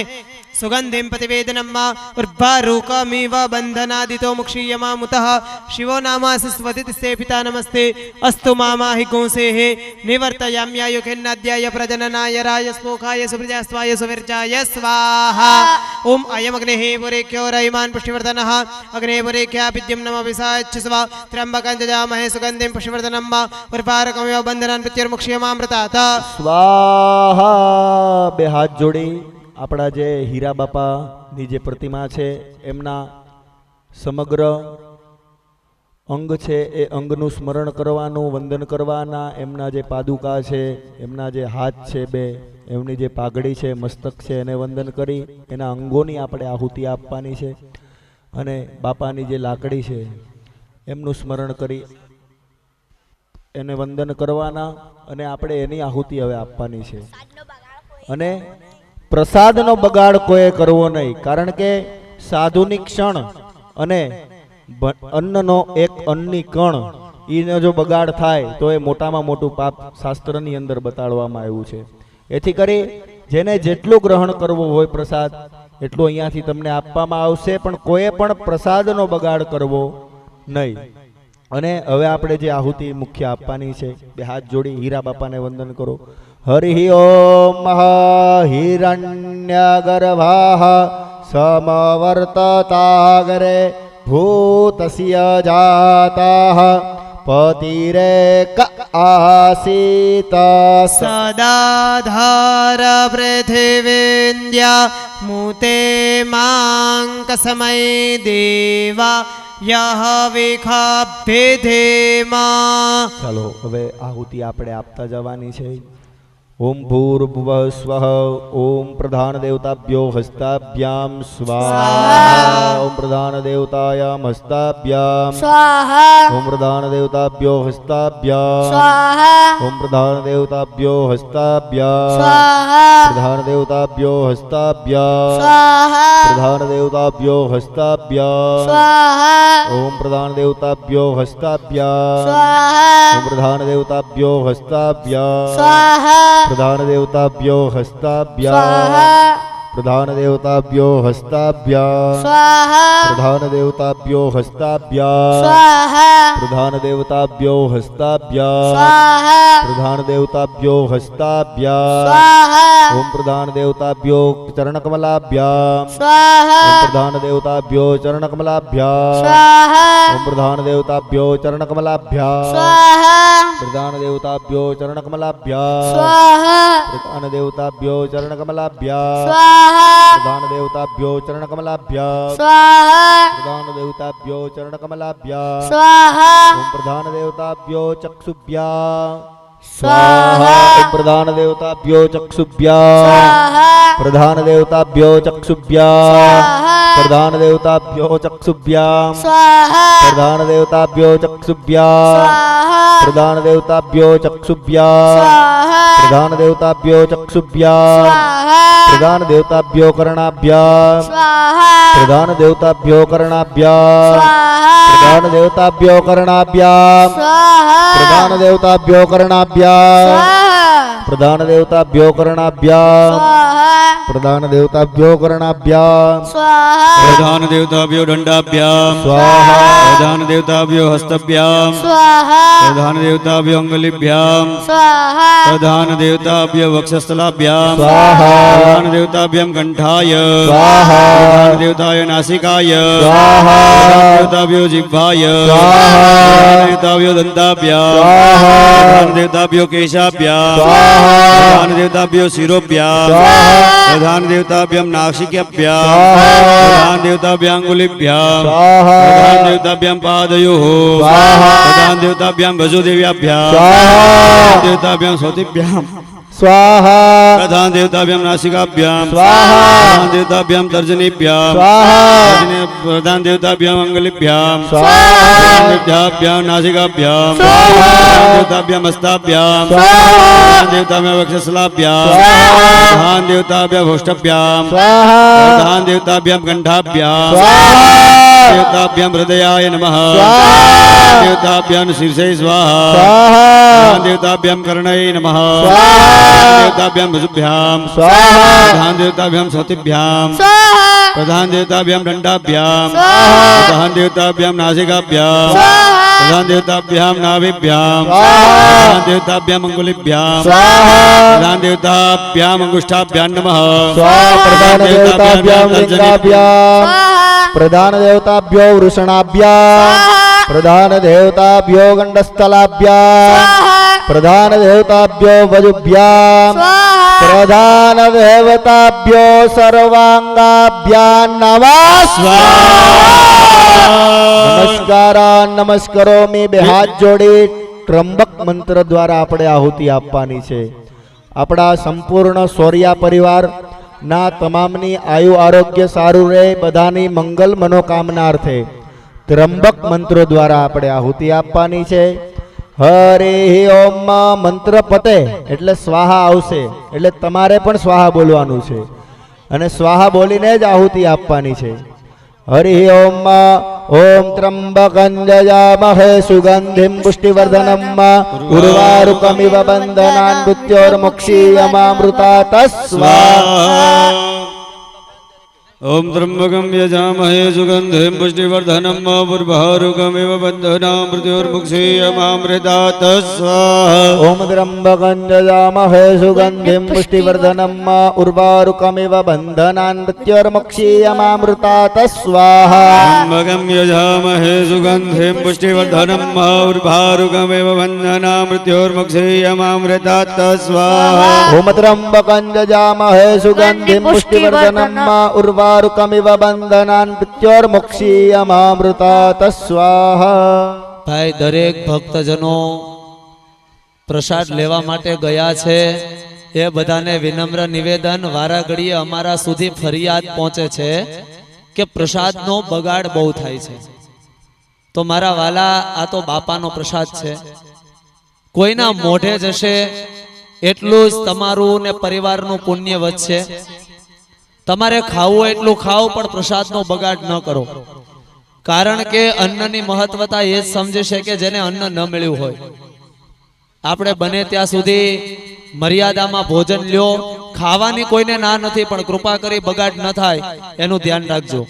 सुगन्धिं प्रतिवेदनं मा उर्वारुकमिव बन्धनादितो मुक्षीयमामुतः शिवो नामाशिस्वतिस्ते पिता नमस्ते अस्तु माहि गोसेः निवर्तयाम्यायुखेन्नाद्याय प्रजननाय रायस्पोखाय सुप्रजास्त्वाय सुविर्जाय स्वाहा ओम अयमग्निः पुरीख्यो रयिमान् पुष्टिवर्धनः अग्ने पुरीख्या विद्युं नमपि सायच्छस्व त्र्यम्बकं जजामहे सुगन्धिं पुष्टिवर्धनं मा उर्वारुकमिव बन्धनान् मृत्युर्मुक्षीयमामृतात् स्वाहा बे हाथ जोड़ी આપણા જે હીરા બાપાની જે પ્રતિમા છે એમના સમગ્ર અંગ છે એ અંગનું સ્મરણ કરવાનું વંદન કરવાના એમના જે પાદુકા છે એમના જે હાથ છે બે એમની જે પાઘડી છે મસ્તક છે એને વંદન કરી એના અંગોની આપણે આહુતિ આપવાની છે અને બાપાની જે લાકડી છે એમનું સ્મરણ કરી એને વંદન કરવાના અને આપણે એની આહુતિ હવે આપવાની છે અને પ્રસાદનો બગાડ કોઈ કરવો નહીં કારણ કે સાધુની ક્ષણ અને અન્નનો એક અન્નની કણ એનો જો બગાડ થાય તો એ મોટામાં મોટું પાપ શાસ્ત્રની અંદર બતાડવામાં આવ્યું છે એથી કરી જેને જેટલું ગ્રહણ કરવું હોય પ્રસાદ એટલું અહીંયાથી તમને આપવામાં આવશે પણ કોઈએ પણ પ્રસાદનો બગાડ કરવો નહીં અને હવે આપણે જે આહુતિ મુખ્ય આપવાની છે બે હાથ જોડી હીરા બાપાને વંદન કરો હરિ ઓમ હિરણ્યગર્ભાઃ સમવર્તતાગરે ભૂતસ્ય જાતાઃ પતિરેક આસીત સદાધાર પૃથિવીन्द्या મુતે માંક સમય દેવા યહ વિખાભ્યધેમા. ચાલો હવે આહુતિ આપણે આપતા જવાની છે. ओम भूर्भुवः स्वः ओम प्रधान देवताभ्यो हस्ताभ्याम स्वाहा ओम प्रधान देवतायाम हस्ताभ्याम स्वाहा ओम प्रधान देवताभ्यो हस्ताभ्याम स्वाहा ओम प्रधान देवताभ्यो हस्ताभ्याम स्वाहा प्रधान देवताभ्यो हस्ताभ्याम स्वाहा प्रधान देवताभ्यो हस्ताभ्याम स्वाहा ओम प्रधान देवताभ्यो हस्ताभ्याम स्वाहा ओम प्रधान देवताभ्यो हस्ताभ्याम स्वाहा प्रधान देवताभ्यो हस्ताभ्याम स्वाहा प्रधान देवताभ्यो हस्ताभ्याम स्वाहा प्रधान देवताभ्यो हस्ताभ्याम स्वाहा प्रधान देवताभ्यो हस्ताभ्याम स्वाहा प्रधान देवताभ्यो हस्ताभ्याम स्वाहा ओम प्रधान देवताभ्यो चरणकमलाभ्याम स्वाहा ओम प्रधान देवताभ्यो चरणकमलाभ्याम स्वाहा ओम प्रधान देवताभ्यो चरणकमलाभ्याम स्वाहा प्रधान देवताभ्यो चरणकमलाभ्याम स्वाहा प्रधान देवताभ्यो चरणकमलाभ्याम स्वाहा प्रधान देवताभ्यो चरणकमलाभ्याम स्वाहा प्रधान देवताभ्यो चरणकमलाभ्याम स्वाहा ओम प्रधान देवताभ्यो चक्षुभ्याम स्वाहा ओम प्रधान देवताभ्यो चक्षुभ्याम स्वाहा प्रधान देवताभ्यो चक्षुभ्याम स्वाहा प्रधान देवताभ्यो चक्षुभ्याम स्वाहा प्रधान देवताभ्यो चक्षुभ्याम स्वाहा प्रधान देवताभ्यो चक्षुभ्याम स्वाहा प्रधान देवताभ्यो चक्षुभ्याम स्वाहा प्रधान देवताभ्यो कर्णाभ्याम स्वाहा प्रधान देवताभ्यो कर्णाभ्याम स्वाहा प्रधान देवताभ्यो कर्णाभ्याम स्वाहा प्रधान देवताभ्यो कर्णाभ्याम स्वाहा प्रधान देवताभ्यो कर्णाभ्याम स्वाहा प्रधान देवताभ्यो कर्णाभ्याम स्वाहा प्रधान देवताभ्यो दंडाभ्याम स्वाहा प्रधान देवताभ्यो हस्तभ्याम स्वाहा प्रधान देवताभ्यो अंगुलिभ्याम स्वाहा प्रधान देवताभ्यो वक्षस्थलाभ्याम स्वाहा प्रधान देवताभ्याम कंठाय स्वाहा प्रधान देवताय नासिकाय स्वाहा प्रधान देवताभ्यो जिह्वाय स्वाहा प्रधान देवताभ्यो दंताभ्याम स्वाहा प्रधान देवताभ्यो केशाभ्याम स्वाहा प्रधान देवताभ्यो शिरोभ्याम प्रधान देवताभ्याम नासिकाभ्याम प्रधान देवताभ्याम अंगुलिभ्याम स्वाहा प्रधान देवताभ्याम पादयोः स्वाहा प्रधान देवताभ्याम वसुदेव्याभ्याम स्वाहा प्रधान देवताभ्याम स्वतिभ्याम स्वाहा प्रधान देवताभ्याम नासिकाभ्याम स्वाहा प्रधान देवताभ्याम तर्जनीभ्याम स्वाहा प्रधान देवताभ्याम अंगुलिभ्याम स्वाहा प्रधान देवताभ्याम नासिकाभ्याम प्रधान देवताभ्याम हस्ताभ्याम प्रधान देवताभ्याम वक्षस्थलाभ्याम प्रधान देवताभ्याम ओष्ठभ्याम स्वाहा प्रधान देवताभ्याम कंठाभ्याम स्वाहा देवताभ्याम हृदयाय नमः स्वाहा देवताभ्याम शीर्षे स्वाहा स्वाहा प्रधान देवताभ्याम कर्णये नमः स्वाहा देवताभ्याम भुजभ्याम स्वाहा प्रधान देवताभ्याम छतिभ्याम स्वाहा प्रधान देवताभ्याम दंडाभ्याम स्वाहा प्रधान देवताभ्याम नासिकाभ्याम प्रधान देवताभ्याम नाभिभ्याम प्रधान देवताभ्याम अंगुलिभ्याम प्रधान देवताभ्याम अंगुष्ठाभ्याम नमः स्वाहा प्रधान देवताभ्यां लिंगाभ्यां प्रधान देवताभ्यो वृषणाभ्यां प्रधान देवताभ्यो गंडस्थलाभ्यां प्रधान देवताभ्यो वजुभ्यां प्रधान देवताभ्यो सर्वांगाभ्यां नमः નમસ્કારાન નમસ્કારો મે બે હાથ જોડી ત્રંબક મંત્ર દ્વારા આપણે આહુતિ આપવાની છે. આપણા સંપૂર્ણ સોરિયા પરિવારના તમામની આયુ આરોગ્ય સારું રહે, બધાની મંગલ મનોકામનાર્થે ત્રંબક મંત્રો દ્વારા આપણે આહુતિ આપવાની છે. હરે ઓમ મંત્ર પતે એટલે સ્વાહા આવશે, એટલે તમારે પણ સ્વાહા બોલવાનું છે અને સ્વાહા બોલીને જ આહુતિ આપવાની છે. हरि ओम ओम त्र्यंबकं यजामहे सुगंधिं पुष्टिवर्धनम् उर्वारुकमिव बन्धनान् मृत्योर्मुक्षीयमामृतात् स्वाहा. ओम त्र्यंबकं यजामहे सुगंधिं पुष्टिवर्धनम् उर्वारुकमिव बन्धनान् मृत्योर्मुक्षीयमामृतात् स्वाहा. ओम त्र्यंबकं यजामहे सुगंधिं पुष्टिवर्धनम् उर्वारुकमिव बन्धनान् मृत्योर्मुक्षीयमामृतात् स्वाहा. त्र्यंबकं यजामहे सुगंधिं पुष्टिवर्धनम् उर्वारुकमिव बन्धनान् मृत्योर्मुक्षीयमामृतात् स्वाहा. ओम त्र्यंबकं यजामहे सुगंधिं पुष्टिवर्धनम् उर्वारुकमिव बन्धनान् मृत्योर्मुक्षीयमामृतात् स्वाहा. ભાઈ દરેક ભક્તજનો પ્રસાદ લેવા માટે ગયા છે એ બધાને વિનમ્ર નિવેદન, વારા ઘડીએ અમારા સુધી ફરિયાદ પહોંચે છે કે પ્રસાદનો બગાડ બહુ થાય છે. તો મારા વાલા, આ તો બાપાનો પ્રસાદ છે. કોઈના મોઢે જશે એટલું જ તમારું ને પરિવારનું પુણ્ય વધશે. તમારે ખાવું એટલું ખાઓ, પણ પ્રસાદનો બગાડ ન કરો. કારણ કે અન્નની મહત્વતા એ જ સમજે છે કે જેને અન્ન ન મળ્યું હોય. આપણે બને ત્યાં સુધી મર્યાદામાં ભોજન લ્યો. ખાવાની કોઈને ના નથી, પણ કૃપા કરી બગાડ ન થાય એનું ધ્યાન રાખજો.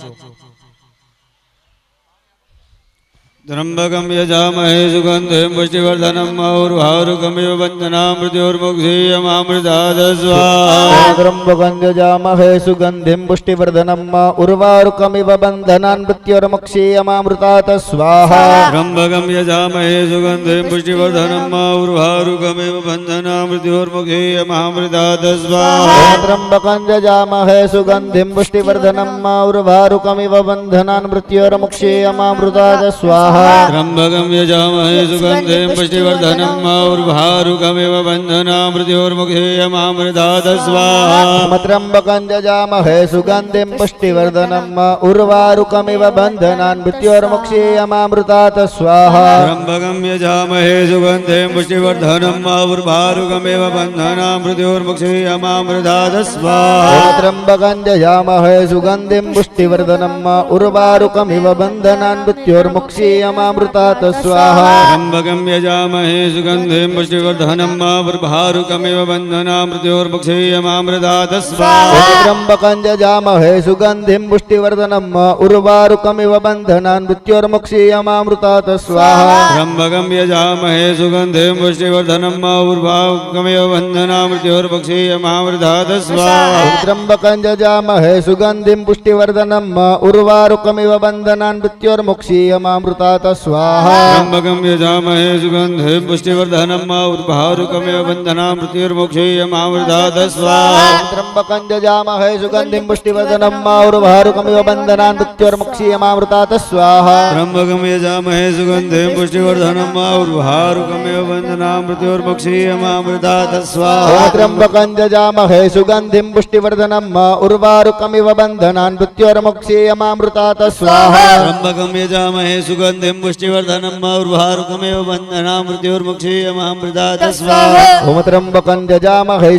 ત્રંબકમ યજામહે સુગંધિમ પુષ્ટિવર્ધનમ ઉર્વારુકમિવ બંધનામ મૃત્યોર્મુક્ષીયમામૃતાદ સ્વાહા. ત્રંબકં યજામહે સુગંધિમ પુષ્ટિવર્ધનમ ઉર્વારુકમિવ બંધનાન મૃત્યોર્મુક્ષીયમામૃતાત સ્વાહા. ત્રંબકમ યજામહે સુગંધિમ પુષ્ટિવર્ધનમ ઉર્વારુકમિવ બંધનામ મૃત્યોર્મુક્ષીયમામૃતાદ સ્વાહા. ત્રંબકં યજામહે સુગંધિમ પુષ્ટિવર્ધનમ ઉર્વારુકમિવ બંધનાન મૃત્યોર્મુક્ષીયમામૃતાત સ્વાહા. ત્રંબકમ યજામહે સુગંધિમ પુષ્ટિવર્ધનમ ઉર્વારુકમિવ બંધનામ મૃત્યોર્મુક્ષીયમામૃતાત સ્વાહા. ત્રંબકં યજામહે સુગંધિમ પુષ્ટિવર્ધનમ ઉર્વારુકમિવ બંધનાન મૃત્યોર્મુક્ષીયમામૃતાત સ્વાહા. ત્રંબકમ યજામહે સુગંધિમ પુષ્ટિવર્ધનમ ઉર્વારુકમિવ બંધનામ મૃત્યોર્મુક્ષીયમામૃતાત સ્વાહા. ત્રંબકં યજામહે સુગંધિમ પુષ્ટિવર્ધનમ ઉર્વારુકમિવ બંધનાન મૃત્યોર્મુક્ષીયમામૃતાત સ્વાહા. ત્રંબકમ યજામહે સુગંધિમ પુષ્ટિવર્ધનમ ઉર્વારુકમિવ બંધનામ મૃત્યોર્મુક્ષીયમામૃતાત સ્વાહા. ત્રંબકં યજામહે સુગંધિમ પુષ્ટિવર્ધનમ ઉર્વારુકમિવ બંધનાન મૃત્યોર્મુક્ષીયમામૃતાત સ્વાહા. ત્રંબકમ યજામહે સુગંધિમ પુષ્ટિવર્ધનમ ઉર્વારુકમિવ બંધનામ મૃત્યોર્મુક્ષીયમામૃતાત સ્વાહા. ત્રંબકં યજામહે સુગંધિમ પુષ્ટિવર્ધનમ ઉર્વારુકમિવ બંધનાન મૃત્યોર્મુક્ષીયમામૃતાત સ્વાહા. ત્રંબકમ યજામહે સુગંધિમ પુષ્ટિવર્ધનમ ઉર્વારુકમિવ બંધનામ મૃત્યોર્મુક્ષીયમામૃતાત સ્વાહા. ત્રંબકં યજામહે સુગંધિમ પુષ્ટિવર્ધનમ ઉર્વારુકમિવ બંધનાન મૃત્યોર્મુક્ષીયમામૃતાત સ્વાહા. ત્રંબકમ યજામહે સુગંધિમ પુષ્ટિવર્ધનમ ઉર્વારુકમિવ બંધનામ મૃત્યોર્મુક્ષીયમામૃતાત સ્વાહા. ત્રંબકં યજામહે સુગંધિમ પુષ્ટિવર્ધનમ ઉર્વારુકમિવ બંધનાન મૃત્યોર્મુક્ષીયમામૃતાત સ્વાહા. ત્રંબકમ યજામહે સુગંધિમ પુષ્ટિવર્ધનમ ઉર્વારુકમિવ બંધનામ મૃત્યોર્મુક્ષીયમામૃતાત સ્વાહા. ઓમ ત્રંબકં યજામહે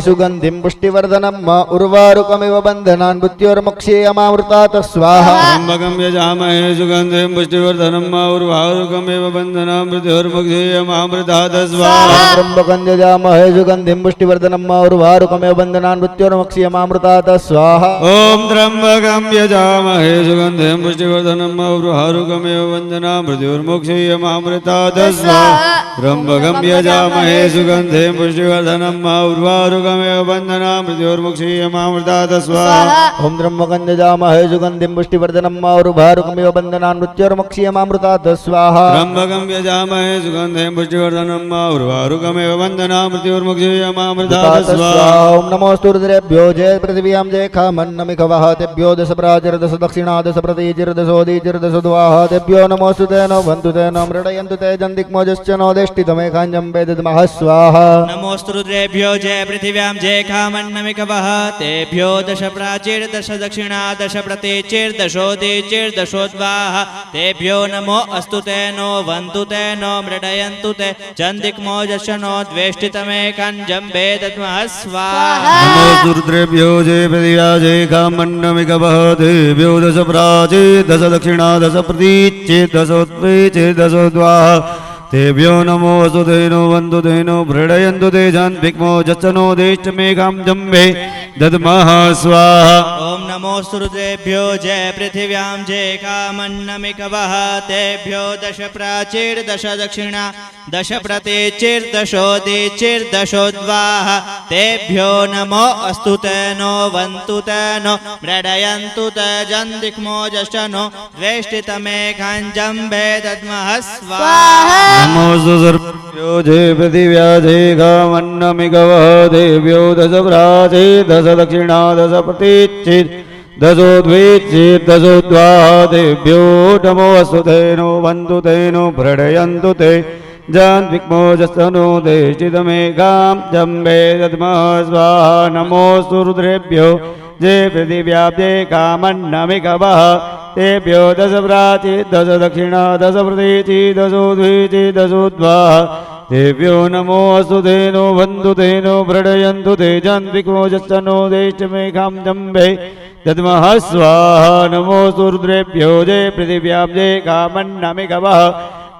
સુગંધિમ પુષ્ટિવર્ધનમ ઉર્વારુકમિવ બંધનાન મૃત્યોર્મુક્ષીયમામૃતાત સ્વાહા. ત્રંબકમ યજામહે સુગંધિમ પુષ્ટિવર્ધનમ ઉર્વારુકમિવ બંધનામ મૃત્યોર્મુક્ષીયમામૃતાત સ્વાહા. ત્રંબકં યજામહે સુગંધિમ પુષ્ટિવર્ધનમ ઉર્વારુકમિવ બંધનાન મૃત્યોર્મુક્ષીયમામૃતાત સ્વાહા. ઓમ ત્રંબકમ યજામહે સુગંધિમ પુષ્ટિવર્ધનમ ઉર્વારુકમિવ બંધનામ મૃત્યોર્મુક્ષીયમામૃતાત સ્વાહા. ત્રંબકમ યજામહે સુગંધિમ પુષ્ટિવર્ધનમ ઉર્વારુકમિવ બંધનામ મૃત્યોર્મુક્ષીયમામૃતાત સ્વાહા. ઓમ ત્રંબકં યજામહે સુગંધિમ પુષ્ટિવર્ધનમ ઉર્વારુકમિવ બંધનાન મૃત્યોર્મુક્ષીયમામૃતાત સ્વાહા. ત્રંબકમ યજામહે સુગંધિમ પુષ્ટિવર્ધનમ ઉર્વારુકમિવ બંધનામ મૃત્યોર્મુક્ષીયમામૃતાત સ્વાહા. ઓમ નમોસ્તુ રુદ્રેભ્યો જય પૃથિવ્યામ જય ખામન્નમિખવઃ તેભ્યો દશ પ્રાચિર્દશ દક્ષિણા દશ પ્રતિચિર્દશોદીચિર્દશોદ્વાહ તેભ્યો નમોસ્તુ તેનો વંતુ તેનો મૃડયંતુ તે જંતિક્મોજશ્ચ નો દેષ્ટિતમેખાંજં વેદમઃ સ્વાહા. નમોસ્તુરુદ્રેભ્યો જય પૃથિવ્યામ જય ખામન્નમિકવઃ તેભ્યો દશ પ્રાચીર્દશ દક્ષિણા દશ પ્રતિચિર્દશોદીચિર્દશોદ્વાહ તેભ્યો નમો અસ્તુ તેનો વંતુ તેનો મૃડયંતુ તે જંતિક્મોજશ્નો દ્વેષ્ટિતમેખાંજં વેદમઃ સ્વાહા. નમોસ્તુ રુદ્રેભ્યો જય પૃથિવ્યા જય ખામન્નમિકવઃ તેભ્યો દશ પ્રાચીર્દશ દક્ષિણા દશ પ્રતિચિર્દશોદ્વીચિર્દશોદ્વાહ તેભ્યો નમો અસ્તુ તેનો વંતુ તેનો મૃડયંતુ તે જંતિક્મોજશ્નો દેષ્ટિતમેખાંજં વેદમઃ સ્વાહા. ઓમ નમોસ્તુરુદ્રેભ્યો જય પૃથિવ્યામ જય કામન્નમિકવઃ તેભ્યો દશ પ્રાચીર્દશ દક્ષિણા દશ પ્રતિચિર્દશોદીચિર્દશોદ્વાહ તેભ્યો નમો અસ્તુ તેનો વંતુ તેનો મૃડયંતુ તે જંતિક્મોજશ્નો દ્વેષ્ટિતમેખાંજં વેદમઃ સ્વાહા. નમોસ્તુ સર્વેભ્યો જય પૃથિવ્યા જય ખામન્નમિકવઃ તેભ્યો દશ પ્રાચીર્દશ દક્ષિણા દશ પ્રતિચિર્દશોદ્વીચિર્દશોદ્વાહ તેભ્યો નમો અસ્તુ તેનો વંતુ તેનો મૃડયંતુ તે जन्विक्मोजस्तनो देष्टितमेकां जम्बे दद्मः स्वाहा नमोऽस्तु रुद्रेभ्यो जे पृथिव्याप्ये कामन्नमिकवः तेभ्यो दश प्राची दश दक्षिणा दश प्रतीचि दशोद्वीचि दशोद्वाः तेभ्यो नमो अस्तु तेनो वन्दु तेनो व्रणयन्तु ते जन्विक्मोजस्तनो देष्टिमेकां जम्बे दद्मः स्वाहा नमोऽस्तु रुद्रेभ्यो जे पृथिव्यां जे कामन्नमिकवः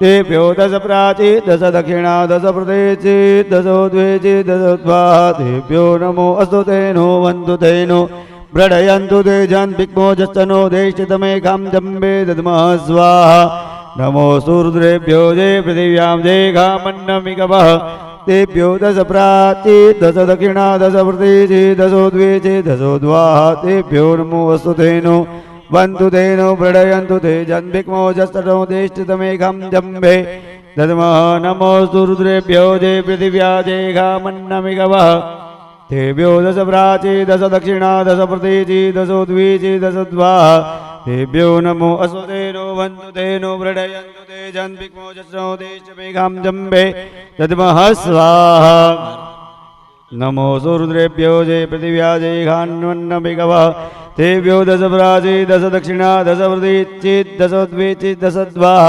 तेभ्यो दश प्राची दश दक्षिणा दश प्रतीचि दशोद्वीचि दशोद्वाः तेभ्यो नमो अस्तु तेनो वन्दु तेनो व्रणयन्तु ते जन्विक्मोजस्तनो देष्टितमेकां जम्बे दद्मः स्वाहा नमोऽस्तु रुद्रेभ्यो जे पृथिव्यां जे कामन्नमिकवः तेभ्यो दश प्राची दश दक्षिणा दश प्रतीचि दशोद्वीचि दशोद्वाः तेभ्यो नमो अस्तु तेनो वन्तु तेनो व्रणयन्तु ते जन्विक्मोजस्तनो देष्टितमेकां जम्बे दद्मः नमोऽस्तु रुद्रेभ्यो जे पृथिव्या जे कामन्नमिकवः तेभ्यो दश प्राची दश दक्षिणा दश प्रतीचि दशोद्वीचि दशोद्वाः तेभ्यो नमो अस्तु तेनो वन्तु तेनो व्रणयन्तु ते जन्विक्मोजस्तनो देष्टितमेकां जम्बे दद्मः स्वाहा नमोऽस्तु रुद्रेभ्यो जे पृथिव्या जे कामन्नमिकवः तेभ्यो दश प्राची दश दक्षिणा दश प्रतीचि दशोद्वीचि दशोद्वाः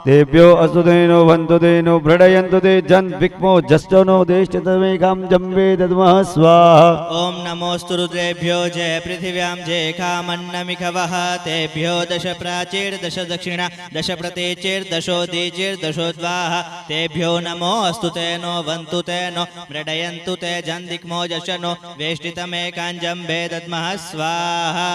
तेभ्यो अस्तु तेनो वन्तु तेनो व्रणयन्तु ते जन्विक्मोजस्तनो देष्टितमेकां जम्बे दद्मः स्वाहा ॐ नमोऽस्तु रुद्रेभ्यो जय पृथिव्यां जय कामन्नमिकवः तेभ्यो दश प्राचीर्दश दक्षिणा दश प्रतीचिर्दशोदीचिर्दशोद्वाः तेभ्यो नमो अस्तु तेनो वन्तु तेनो व्रणयन्तु ते जन्विक्मोजस्तनो वेष्टितमेकां जम्बे दद्मः स्वाहा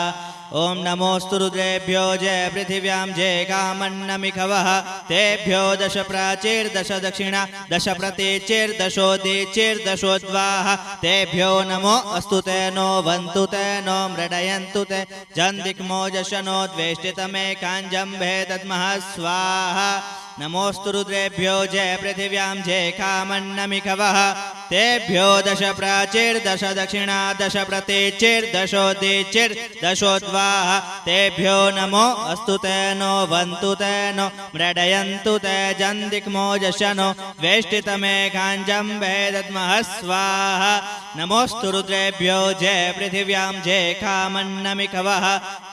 ॐ नमोऽस्तु रुद्रेभ्यो जय पृथिव्यां जय कामन्नमिकवः तेभ्यो दश प्राचीर्दश दक्षिणा दश प्रतीचिर्दशोदीचिर्दशोद्वाः तेभ्यो नमो अस्तु तेनो वन्तु तेनो व्रणयन्तु ते जन्विक्मोजस्तनो द्वेष्टितमेकां जम्बे दद्मः स्वाहा नमोऽस्तु रुद्रेभ्यो जय पृथिव्यां जय कामन्नमिकवः तेभ्यो दश प्राचीर्दश दक्षिणा दश प्रतीचिर्दशोदीचिर्दशोद्वाः तेभ्यो नमो अस्तु तेनो वन्तु तेनो व्रणयन्तु ते जन्विक्मोजस्तनो वेष्टितमेकां जम्बे दद्मः स्वाहा नमोऽस्तु रुद्रेभ्यो जय पृथिव्यां जय कामन्नमिकवः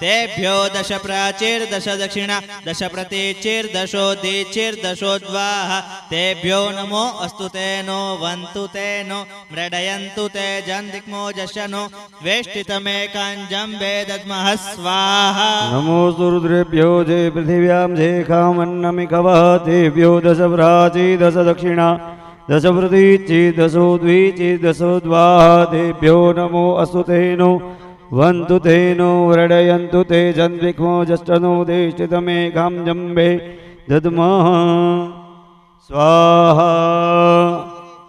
तेभ्यो दश प्राचीर्दश दक्षिणा दश प्रतीचिर्दशोदीचिर्दशोद्वाः तेभ्यो नमो अस्तु तेनो वन्तु तेनो व्रणयन्तु ते जन्विक्मोजस्तनो वेष्टितमेकां जम्बे दद्मः स्वाहा नमोऽस्तु रुद्रेभ्यो जे पृथिव्यां जे कामन्नमिकवः तेभ्यो दश प्राची दश दक्षिणा दश प्रतीचि दशोद्वीचि दशोद्वाः तेभ्यो नमो अस्तु तेनो वन्तु तेनो व्रणयन्तु ते जन्विक्मोजस्तनो देष्टितमेकां जम्बे दद्मः स्वाहा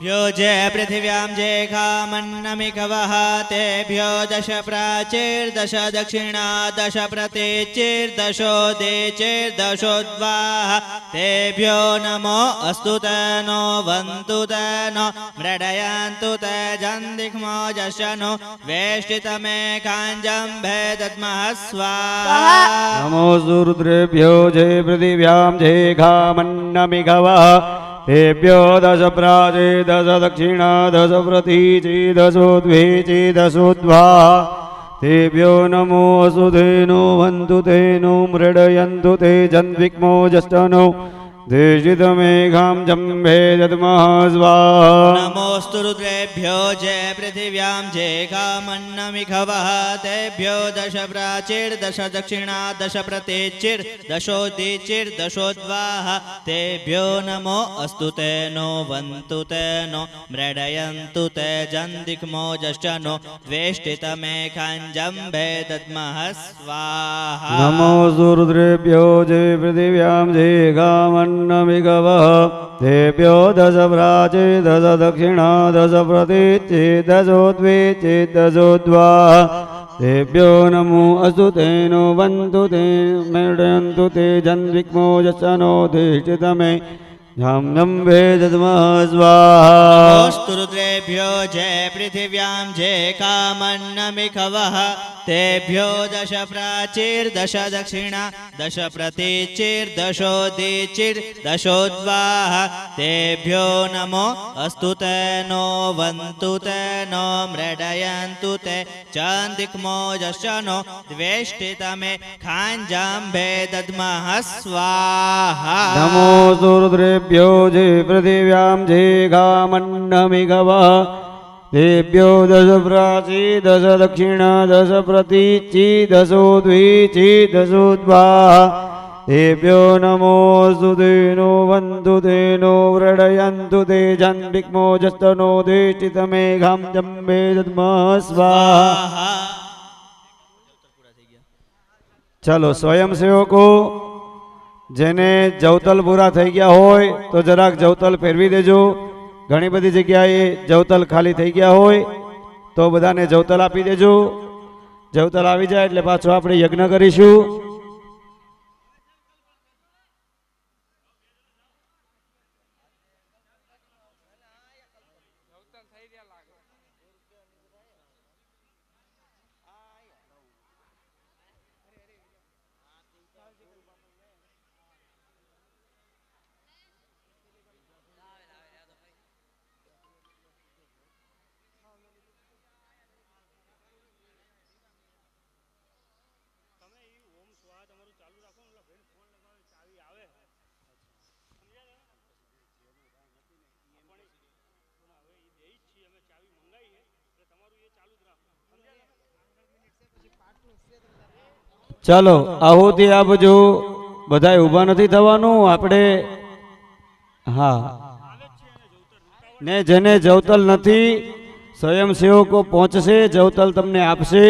भ्यो जय पृथिव्यां जय कामन्नमिकवः तेभ्यो दश प्राचीर्दश दक्षिणा दश प्रतीचिर्दशोदीचिर्दशोद्वाः तेभ्यो नमो अस्तु तेनो वन्तु तेनो व्रणयन्तु ते जन्विक्मोजस्तनो वेष्टितमेकां जम्बे दद्मः स्वाहा नमोऽस्तु रुद्रेभ्यो जय पृथिव्यां जय कामन्नमिकवः तेभ्यो दश प्राची दश दक्षिणा दश प्रतीचि दशोद्वीचि दशोद्वाः तेभ्यो नमो अस्तु तेनो वन्तु तेनो व्रणयन्तु ते जन्विक्मोजस्तनो देशितमेघां जम्भे दद्मः स्वाहा नमोऽस्तु रुद्रेभ्यो जय पृथिव्यां जय कामन्नमिखवः तेभ्यो दश प्राचीर्दश दक्षिणा दश प्रतीचिर्दशोदीचिर्दशोद्वाः तेभ्यो नमो अस्तु तेनो वन्तु तेनो मृडयन्तु ते जन्दिक्मोजश्चनो द्वेष्टितमेकां जम्भे दद्मः स्वाहा नमोऽस्तु रुद्रेभ्यो जय पृथिव्यां जय कामन्नमिखवः तेभ्यो दश प्राची दश दक्षिणा दश प्रतीचि दशोद्वीचि दशोद्वाः तेभ्यो नमो अस्तु तेनो वन्तु ते मृडयन्तु ते जन्विक्मोजश्चनो देष्टितमे झं जम्भे दद्मः स्वाहा नमोऽस्तु रुद्रेभ्यो जय पृथिव्यां जय कामन्नमिखवः तेभ्यो दश प्राचीर्दश दक्षिणा दश प्रतीचिर्दशोदीचिर्दशोद्वाः तेभ्यो नमो अस्तु ते नो वन्तु ते नो मृडयन्तु ते चान्दिक्मोजश्च नो द्वेष्टितमे खाञ्जाम्भे दद्मः स्वाहा नमोऽस्तु रुद्रेभ्यो जय पृथिव्यां जय गामन्नमिघवः तेभ्यो दश प्राची दश दक्षिणा दश प्रतीचि दशोद्वीचि दशोद्वाः तेभ्यो नमोऽस्तु ते नो वन्तु ते नो व्रणयन्तु ते जन्विक्मोजस्तनो देष्टितमेघं जम्बे दद्मः स्वाहा चलो स्वयंसेवको જેને જવતલ પૂરા થઈ ગયા હોય તો જરાક જવતલ ફેરવી દેજો ઘણી બધી જગ્યાએ જવતલ ખાલી થઈ ગયા હોય તો બધાને જવતલ આપી દેજો જવતલ આવી જાય એટલે પાછો આપણે યજ્ઞ કરીશું ચાલો આહુતિ આપજો બધાય ઊભા નથી થવાનું આપણે હા ને જેને જવતલ નથી સ્વયંસેવકો પહોંચશે જવતલ તમને આપશે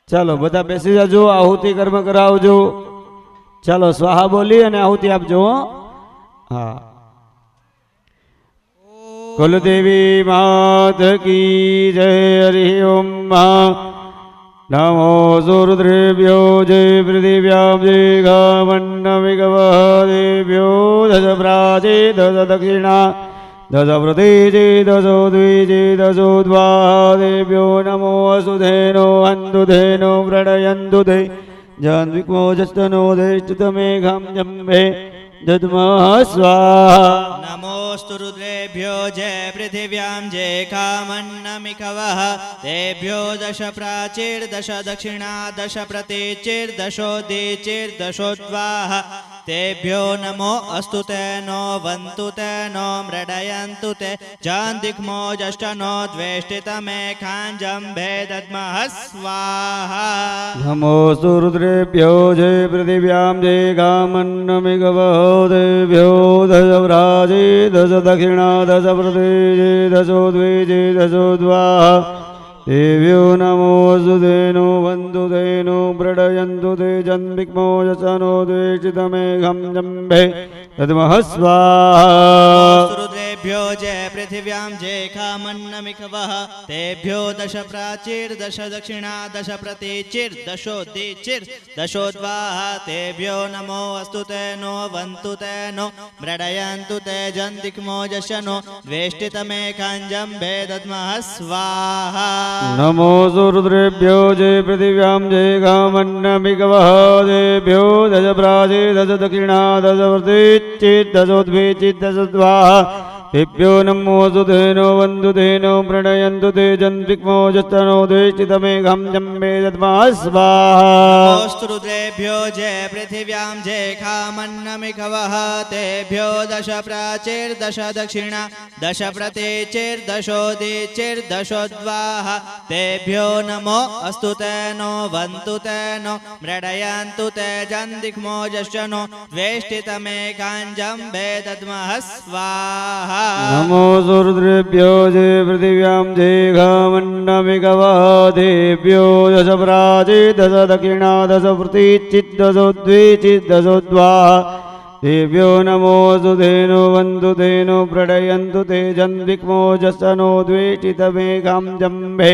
ચાલો બધા બેસી જાજો આહુતિ કર્મ કરાવજો ચાલો સ્વાહા બોલી અને આહુતિ આપજો હો હા કુલદેવી માત કી જય હરિ ઓમ नमो रुद्रेभ्यो जय पृथिव्यां जय गामन्नमिघवदेभ्यो दश प्राची दश दक्षिणा दश प्रतीचि दशोद्वीचि दशोद्वादेभ्यो नमो वसुधेनो हन्तुधेनो व्रणयन्तु ते जान्विक्मोजस्तनो देष्टितमेघं जम्भे दद्मः स्वाहा नमोऽस्तु रुद्रेभ्यो जय पृथिव्यां जय कामन्नमिखवः तेभ्यो दश प्राचीर्दश दक्षिणा दश प्रतीचिर्दशोदीचिर्दशोद्वाः तेभ्यो नमो अस्तु ते नो वन्तु ते नो मृडयन्तु ते जान्दिक्मोजश्च नो द्वेष्टितमेखाञ्जम्भे दद्मः स्वाहा नमोऽस्तु रुद्रेभ्यो जय पृथिव्यां जय गामन्नमिघवदेभ्यो दश प्राची दश दक्षिणा दश प्रतीचि दशोद्वीचि दशोद्वाः तेभ्यो नमो वसुधेनो वन्तु धेनो व्रणयन्तु ते जन्विक्मोजसनो द्वेष्टितमेघं जम्भे दद्मः स्वाहा रुद्रेभ्यो जय पृथिव्यां जय कामन्नमिखवः तेभ्यो दश प्राचीर्दश दक्षिणा दश प्रतीचिर्दशोदीचिर्दशोद्वाः तेभ्यो नमो अस्तु ते नो वन्तु ते नो मृडयन्तु ते जन्दिक्मोजस्य नो द्वेष्टितमेकाञ्जम्भे दद्मः स्वाहा नमोऽस्तु रुद्रेभ्यो जय पृथिव्यां जय गामन्नमिघवदेभ्यो दश प्राची दश दक्षिणा दश प्रतीचि दशोद्वीचि दशोद्वाः तेभ्यो नमो वसुधेनो वन्तु धेनो प्रणयन्तु ते जन्विक्मोजस्तनो द्वेष्टितमेघं जम्बे दद्मः स्वाहा नमोऽस्तु रुद्रेभ्यो जय पृथिव्यां जय कामन्नमिघवः तेभ्यो दश प्राचीर्दश दक्षिणा दश प्रतीचिर्दशोदीचिर्दशोद्वाः तेभ्यो नमो अस्तु ते नो वन्तु ते नो मृडयन्तु ते जन्दिक्मोजश्च नो द्वेष्टितमेकाञ्जम्भे दद्मः स्वाहा नमोऽस्तु रुद्रेभ्यो जय पृथिव्यां जय गामन्नमिघवदेभ्यो दश प्राची दश दक्षिणा दश प्रतीचि दशोद्वीचि दशोद्वाः तेभ्यो नमो वसुधेनो वन्तु धेनो प्रणयन्तु ते जन्विक्मोजसनो द्वेष्टितमेघं जम्भे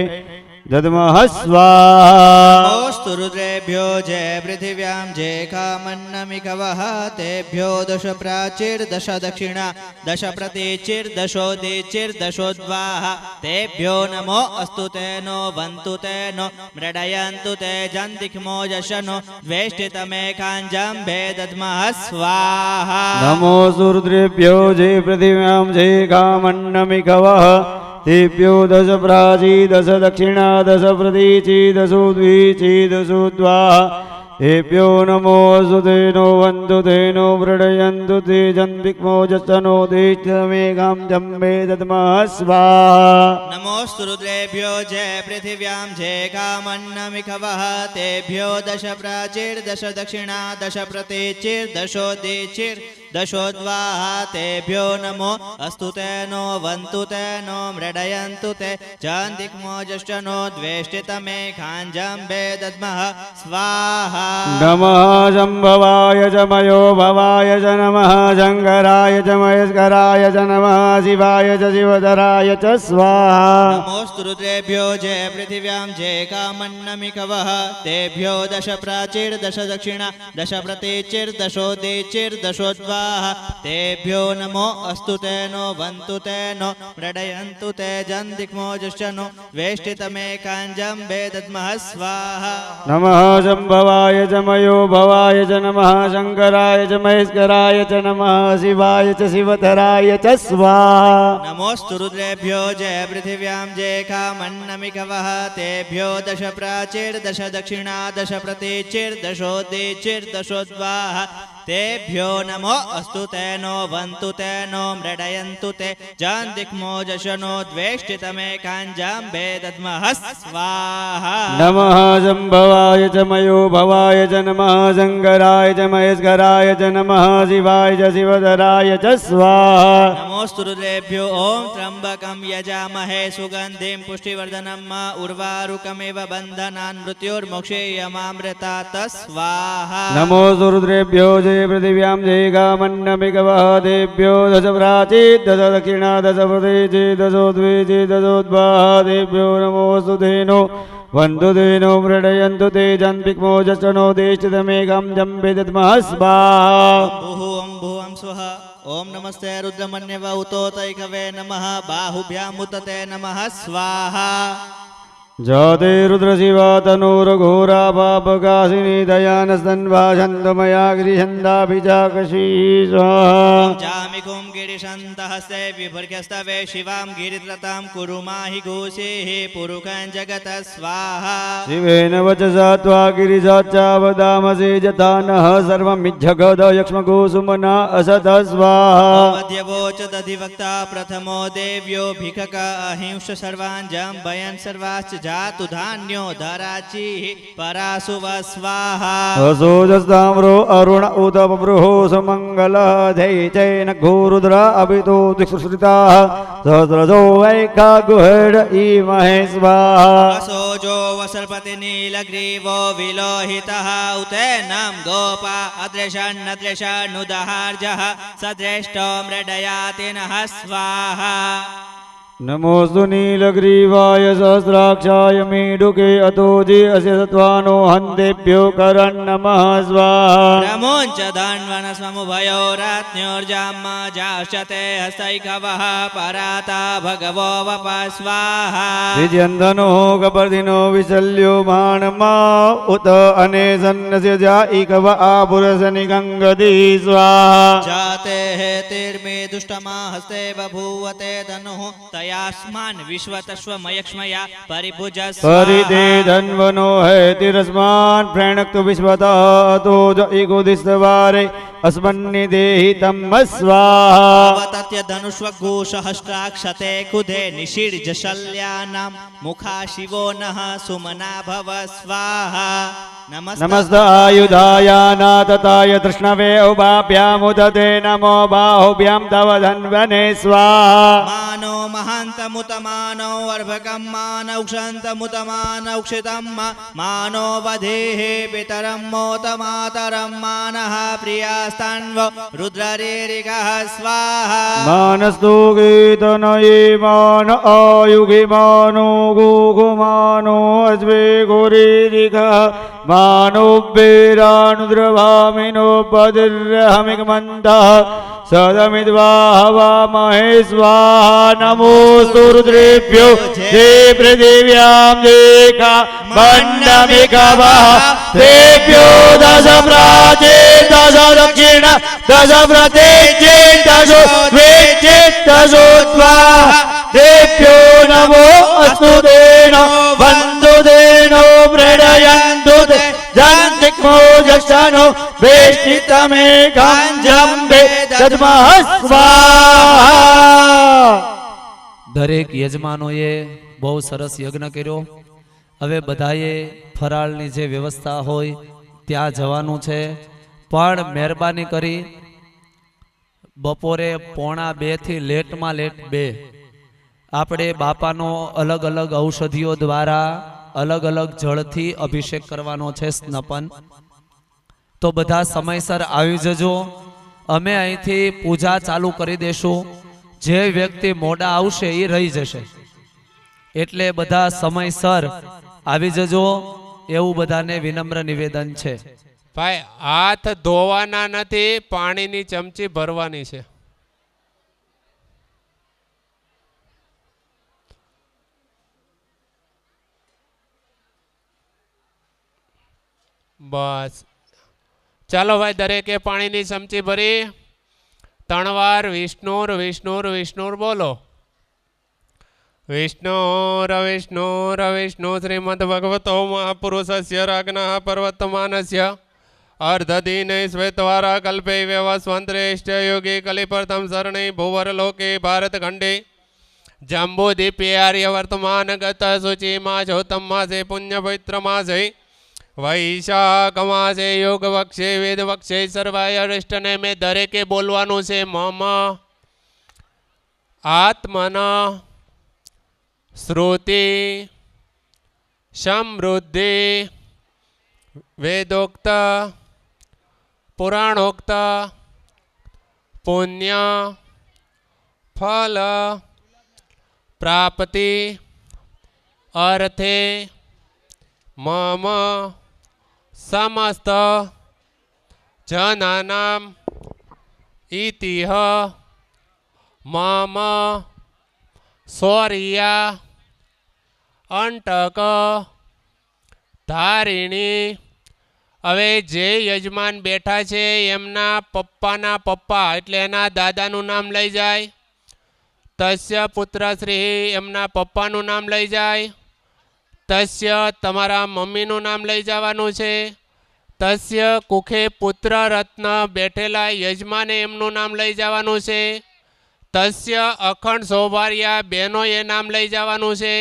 दद्मः स्वाहा नमोऽस्तु रुद्रेभ्यो जय पृथिव्यां जय कामन्नमिकवः तेभ्यो दश प्राचीर्दश दक्षिणा दश प्रतीचिर्दशोदीचिर्दशोद्वाः तेभ्यो नमो अस्तु तेनो वन्तु तेनो मृडयन्तु ते जन्तिक्मोजशनो द्वेष्टितमेकाञ्जम्भे दद्मः स्वाहा नमोऽस्तु रुद्रेभ्यो जय पृथिव्यां जय कामन्नमिकवः तेभ्यो दश प्राची दश दक्षिणा दश प्रतीचि दशोद्वीचि दशोद्वाः तेभ्यो नमो सुतेनो वन्तु तेनो मृडयन्तु ते जन्तिक्मोजस्तनो देष्टमेकां जम्बे दद्मः स्वाहा नमोऽस्तु रुद्रेभ्यो जय पृथिव्यां जय कामन्नमिकवः तेभ्यो दश प्राचीर्दश दक्षिणा दश प्रतीचिर्दशोदीचिर्दशोद्वाः तेभ्यो नमो अस्तु तेनो वन्तु तेनो मृडयन्तु ते जन्तिक्मोजश्चनो द्वेष्टितमेकाञ्जम्बे दद्मः स्वाहा नमः शम्भवाय च मयो भवाय च नमः शङ्कराय च महेश्वराय च नमः शिवाय च शिवधराय च स्वाहा नमोऽस्तु रुद्रेभ्यो जय पृथिव्यां जय कामन्नमिकवः तेभ्यो दश प्राचीर्दश दक्षिणा दश प्रतीचिर्दशोदीचिर्दशोद्वाः तेभ्यो नमो अस्तु तेनो वन्तु तेनो मृडयन्तु ते जन्तिक्मोजश्चनो वेष्टितमेकाञ्जम्बे दद्मः स्वाहा नमः शम्भवाय च मयो भवाय च नमः शङ्कराय च महेश्वराय च नमः शिवाय च शिवधराय च स्वाहा नमोऽस्तु रुद्रेभ्यो जय पृथिव्यां जय कामन्नमिकवः तेभ्यो दश प्राचीर्दश दक्षिणा दश प्रतीचिर्दशोदीचिर्दशोद्वाः तेभ्यो नमो अस्तु तेनो वन्तु तेनो मृडयन्तु ते जन्तिक्मोजशनो द्वेष्टितमेकाञ्जम्बे दद्मः स्वाहा नमः शम्भवाय च मयो भवाय च नमः शङ्कराय च महेश्वराय च नमः शिवाय च शिवधराय च स्वाहा नमोऽस्तु रुद्रेभ्यो ॐ त्र्यम्बकं यजामहे सुगन्धिं पुष्टिवर्धनं उर्वारुकमिव बन्धनान् मृत्युर्मोक्षेयमामृतात् स्वाहा नमोऽस्तु रुद्रेभ्यो जय पृथिव्यां जय कामन्नमिकवः तेभ्यो दश प्राची दश दक्षिणा दश प्रतीचि दशोद्वीचि दशोद्वाः तेभ्यो नमोऽस्तु तेनो वन्तु तेनो मृडयन्तु ते जन्तिक्मोजश्चनो देष्टितमेकां जम्बे दद्मः स्वाहा भुवं स्वः ॐ नमस्ते रुद्रमन्यव उतोतैकवे नमः बाहुभ्यामुतते नमः स्वाहा जाते रुद्रशिवा तनूरघोरा पापकाशिनी दयानस्तन्वाशन्तु मया गिरिछन्दाभिचाकशी स्वाहा जामिकुं गिरिशन्तहस्ते विभर्ग्यस्तवे शिवां गिरित्रतां कुरु माहि घोषेः पुरुखं जगत स्वाहा शिवेन वचसा त्वा गिरिशाच्चावदामसे यथा नः सर्वमिज्झगद यक्ष्मगोसुमना असत स्वाहा मध्यवोच दधिवक्ता प्रथमो देव्यो भिखक अहिंस सर्वान् जम्बयन् सर्वाश्च जातु धान्यो धराचिः परासुव स्वाहा असोजस्ताम्रो अरुण उदपबृहो सुमङ्गलः धैचैन घोरुद्र अभितो दिक्सुश्रिताः सहस्रजो वैखा गुहेड इमहे स्वाहा असोजो वसर्पति नीलग्रीवो विलोहितः उतेनं गोपा अदृशन्नदृशन्नुदहार्जः सदृष्टो मृडयाति नः स्वाहा नमोऽस्तु नीलग्रीवाय सहस्राक्षाय मीडुके अतोजि अस्य सत्त्वानो हन्तेभ्यो करन्नमः स्वाहा प्रमुञ्च धन्वनस्वमुभयो राज्ञोर्जाम्मा जाश्चते हस्तैकवः पराता भगवो वप स्वाहा विजयन्दनो कपर्दिनो विशल्यो मानमा उत अनेसन्नस्य जाइकव आपुरसनिगङ्गदी स्वाहा जाते हेतिर्मे दुष्टमा हस्ते बभूवते धनुः तयास्मान् विश्वतश्वमयक्ष्मया परिभुजस्व परिदे धन्वनो है तिरस्मान् प्रणक्तु विश्वतः अतो ज इगोदिस्तवारे अस्मन्निदेहि तम् स्वाहा अवतत्य धनुष्वघोषहस्त्राक्षते कुधे निषीर्जशल्यानां मुखा शिवो नः सुमना भव स्वाहा नमस्तायुधाय नातताय तृष्णवे उभाभ्यामुदते नमो बाहुभ्यां तव धन्वने स्वाहा मानो महान्तमुतमानौ अर्भकं मानौक्षन्तमुतमानौक्षितं मानो वधेः पितरं मोतमातरं मानः प्रियास्तन्वो रुद्ररेरिकः स्वाहा मानस्तु गीतनये मान आयुगे मानो गोगुमानो अश्वे गोरीरिकः मानो वेरानुद्रभामिनो बदिर्हमिकमन्तः सदमिद्वाहवामहे स्वाहा नमोऽस्तु रुद्रेभ्यो जे पृथिव्यां देका मण्डमिकवः तेभ्यो दश प्राचे दश दक्षिण दश प्रत्येचे दशोत्वेचे दशोत्वाहा तेभ्यो नमो अस्तु तेनो वन्दु तेनो प्रणयन्तु ते जन्तिक्मो जक्षनो वेष्टितमेकां जम्बे दद्मः स्वाहा। દરેક યજમાનોએ બહુ સરસ યજ્ઞ કર્યો. હવે બધાએ ફરાળની જે વ્યવસ્થા હોય ત્યાં જવાનું છે, પણ મહેરબાની કરી બપોરે 1:45 થી લેટમાં લેટ 2 આપણે બાપાનો અલગ અલગ ઔષધિઓ દ્વારા અલગ અલગ જળથી અભિષેક કરવાનો છે, સ્નપન. તો બધા સમયસર આવી જજો. અમે અહીંથી પૂજા ચાલુ કરી દેશું. જે વ્યક્તિ મોડા આવશે એ રહી જશે, એટલે બધા સમયસર આવી જજો એવું બધાને વિનમ્ર નિવેદન છે. ભાઈ હાથ ધોવાના નથી, પાણીની ચમચી ભરવાની છે. બસ ચાલો ભાઈ, દરેકે પાણીની ચમચી ભરી 3 વાર વિષ્ણુર વિષ્ણુર વિષ્ણુર બોલો. વિષ્ણુર વિષ્ણુર વિષ્ણુ શ્રીમદ ભગવતો મહાપુરુષસ્ય રાજ્ઞઃ પર્વતમાનસ્ય અર્ધદીને શ્વેતવારા કલ્પે વ્યવસ્વંત્રેષ્ઠ યોગી કલિપ્રથમ શરણે ભુવરલોકે ભારતખંડે જંબુદીપે આર્યવર્તમાન ગત શુચિ માસોત્તમ માસે પુણ્ય પવિત્ર માસે વૈશાખ માસે યોગ વક્ષે વેદ વક્ષે સર્વાય અરિષ્ટને મેં દરેકે બોલવાનું છે. મમ આત્મન શ્રુતિ સમૃદ્ધિ વેદોક્ત પુરાણોક્ત પુણ્ય ફલ પ્રાપ્તિ અર્થે મમ સમસ્ત જનાનામ ઇતિહ મમ સૌર્યા અંટક ધારિણી. હવે જે યજમાન બેઠા છે એમના પપ્પાના પપ્પા એટલે એના દાદાનું નામ લઈ જાય. તસ્ય પુત્ર શ્રી એમના પપ્પાનું નામ લઈ જાય. તસ્ય તમારા મમ્મીનું નામ લઈ જવાનું છે. તસ્ય કુખે પુત્ર રત્ન બેઠેલા યજમાને એમનું નામ લઈ જવાનું છે. તસ્ય અખંડ સૌભાર્યા બહેનોએ નામ લઈ જવાનું છે.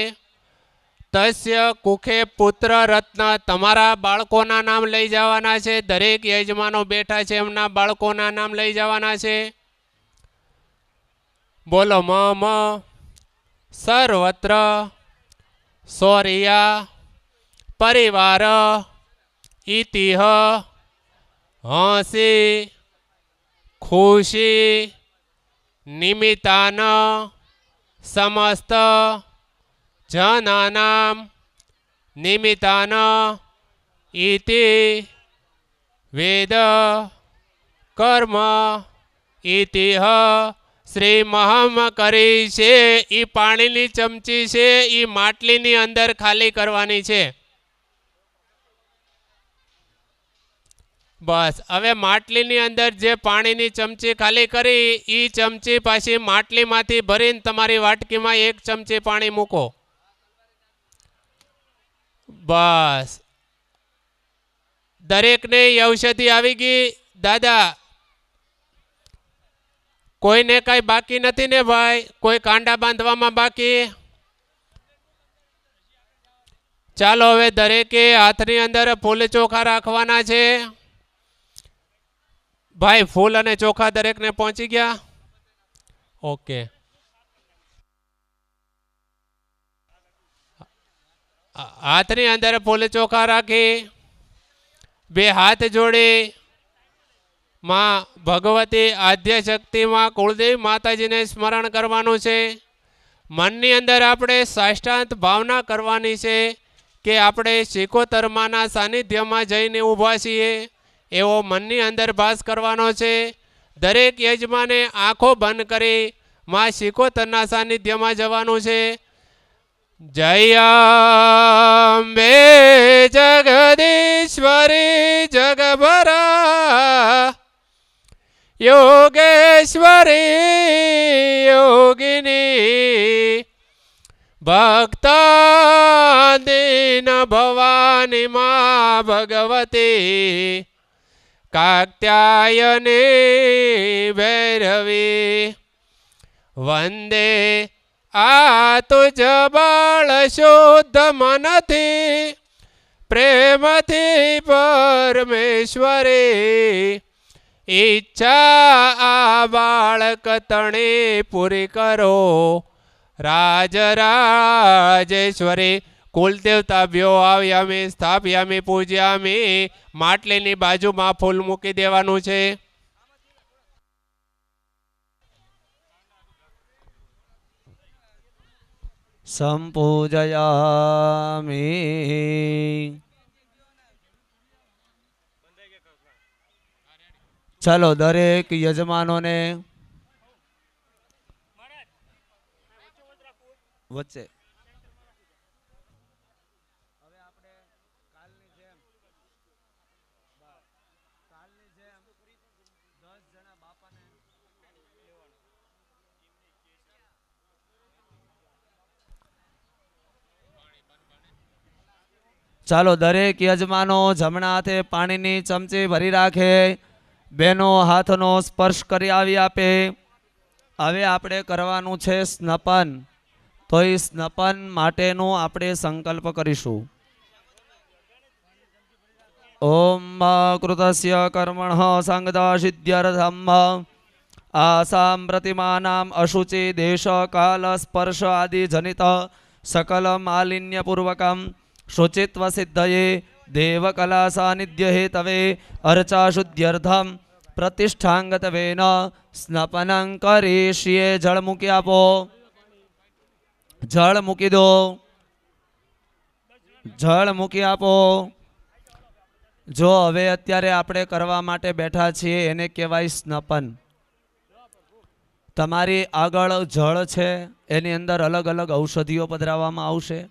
તસ્ય કુખે પુત્ર રત્ન તમારા બાળકોના નામ લઈ જવાના છે. દરેક યજમાનો બેઠા છે એમના બાળકોના નામ લઈ જવાના છે. બોલો મમ સર્વત્ર સૌર્યા પરિવાર ઇતિહ હસી ખુશી નિમિત્તાન સમસ્ત જનાનામ નિમિત્તાન ઇતિ વેદ કર્મ ઇતિહ શ્રી મહમ કરી છે. એ પાણીની ચમચી છે, એ માટલીની અંદર ખાલી કરવાની છે. બસ હવે માટલીની અંદર જે પાણીની ચમચી ખાલી કરી એ ચમચી પાછી માટલીમાંથી ભરીને તમારી વાટકીમાં 1 ચમચી પાણી મૂકો. બસ દરેકને ઔષધિ આવી ગઈ. દાદા કોઈને કઈ બાકી નથી ને ભાઈ? કોઈ કાંડા બાંધવામાં બાકી? ચાલો હવે દરેકે હાથની અંદર ફૂલ ચોખા રાખવાના છે. ભાઈ ફૂલ અને ચોખા દરેકને પહોંચી ગયા? ઓકે. હાથની અંદર ફૂલ ચોખા રાખી બે હાથ જોડી માં ભગવતી આદ્ય શક્તિમાં કુળદેવી માતાજીને સ્મરણ કરવાનું છે. મનની અંદર આપણે સાષ્ટાંત ભાવના કરવાની છે કે આપણે શિકોતરમાના સાનિધ્યમાં જઈને ઊભા છીએ એવો મનની અંદર ભાસ કરવાનો છે. દરેક યજમાને આંખો બંધ કરી માં શિકોતરના સાનિધ્યમાં જવાનું છે. જય અંબે જગદીશ્વરી જગભરા યોગેશ્વરી યોગિની ભક્તાદીન ભવાની મા ભગવતી કાત્યાયની ભૈરવી વંદે આ તુજ બળ શુદ્ધ મનથી પ્રેમથી પરમેશ્વરી ઈચ્છા આ બાળક તણે પૂરી કરો રાજરાજેશ્વરી. કુલદેવતાભ્યો આવ્યામી સ્થાપ્યામી પૂજ્યામી. માટલીની બાજુમાં ફૂલ મૂકી દેવાનું છે. સંપૂજયામિ. ચાલો દરેક યજમાનોને વચ્ચે ચાલો દરેક યજમાનો જમણા હાથે પાણીની ચમચી ભરી રાખે. બેનો હાથનો સ્પર્શ કરી આવી આપે. હવે આપણે કરવાનું છે સ્નપન. તો એ સ્નપન માટેનો આપણે સંકલ્પ કરીશું. ઓમ કૃતસ્ય કર્મણઃ સંગતા સિદ્ધ્યર્થમ આસામ પ્રતિમાનામ અશુચિ દેશ કાલ સ્પર્શ આદિ જનિત સકલ માલિન્ય પૂર્વકમ શુચિત્વ સિદ્ધયે દેવકલા સાનિધ્ય હેતવે અર્ચા શુદ્ધ્યર્થમ પ્રતિષ્ઠાંગતવેન સ્નપનં કરીષ્યે. જળ મૂકી આપો. જળ મૂકી દો. જળ મૂકી આપો. જો હવે અત્યારે આપણે કરવા માટે બેઠા છીએ એને કહેવાય સ્નપન. તમારી આગળ જળ છે એની અંદર અલગ અલગ ઔષધિઓ પધરાવવામાં આવશે.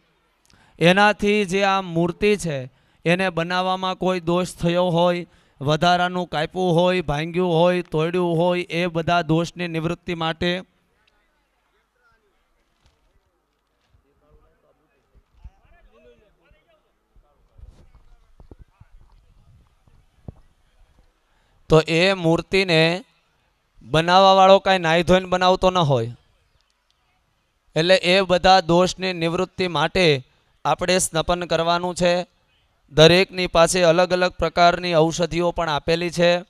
એનાથી જે આ મૂર્તિ છે એને બનાવવામાં કોઈ દોષ થયો હોય, વધારાનું કાપ્યું હોય, ભાંગ્યું હોય, તોડ્યું હોય, એ બધા દોષની નિવૃત્તિ માટે તો એ મૂર્તિને બનાવવા વાળો કાંઈ નાહી ધોઈને બનાવતો ન હોય. એટલે એ બધા દોષની નિવૃત્તિ માટે આપણે સ્નપન કરવાનું છે. દરેકની પાસે અલગ અલગ પ્રકારની ઔષધિઓ પણ આપેલી છે.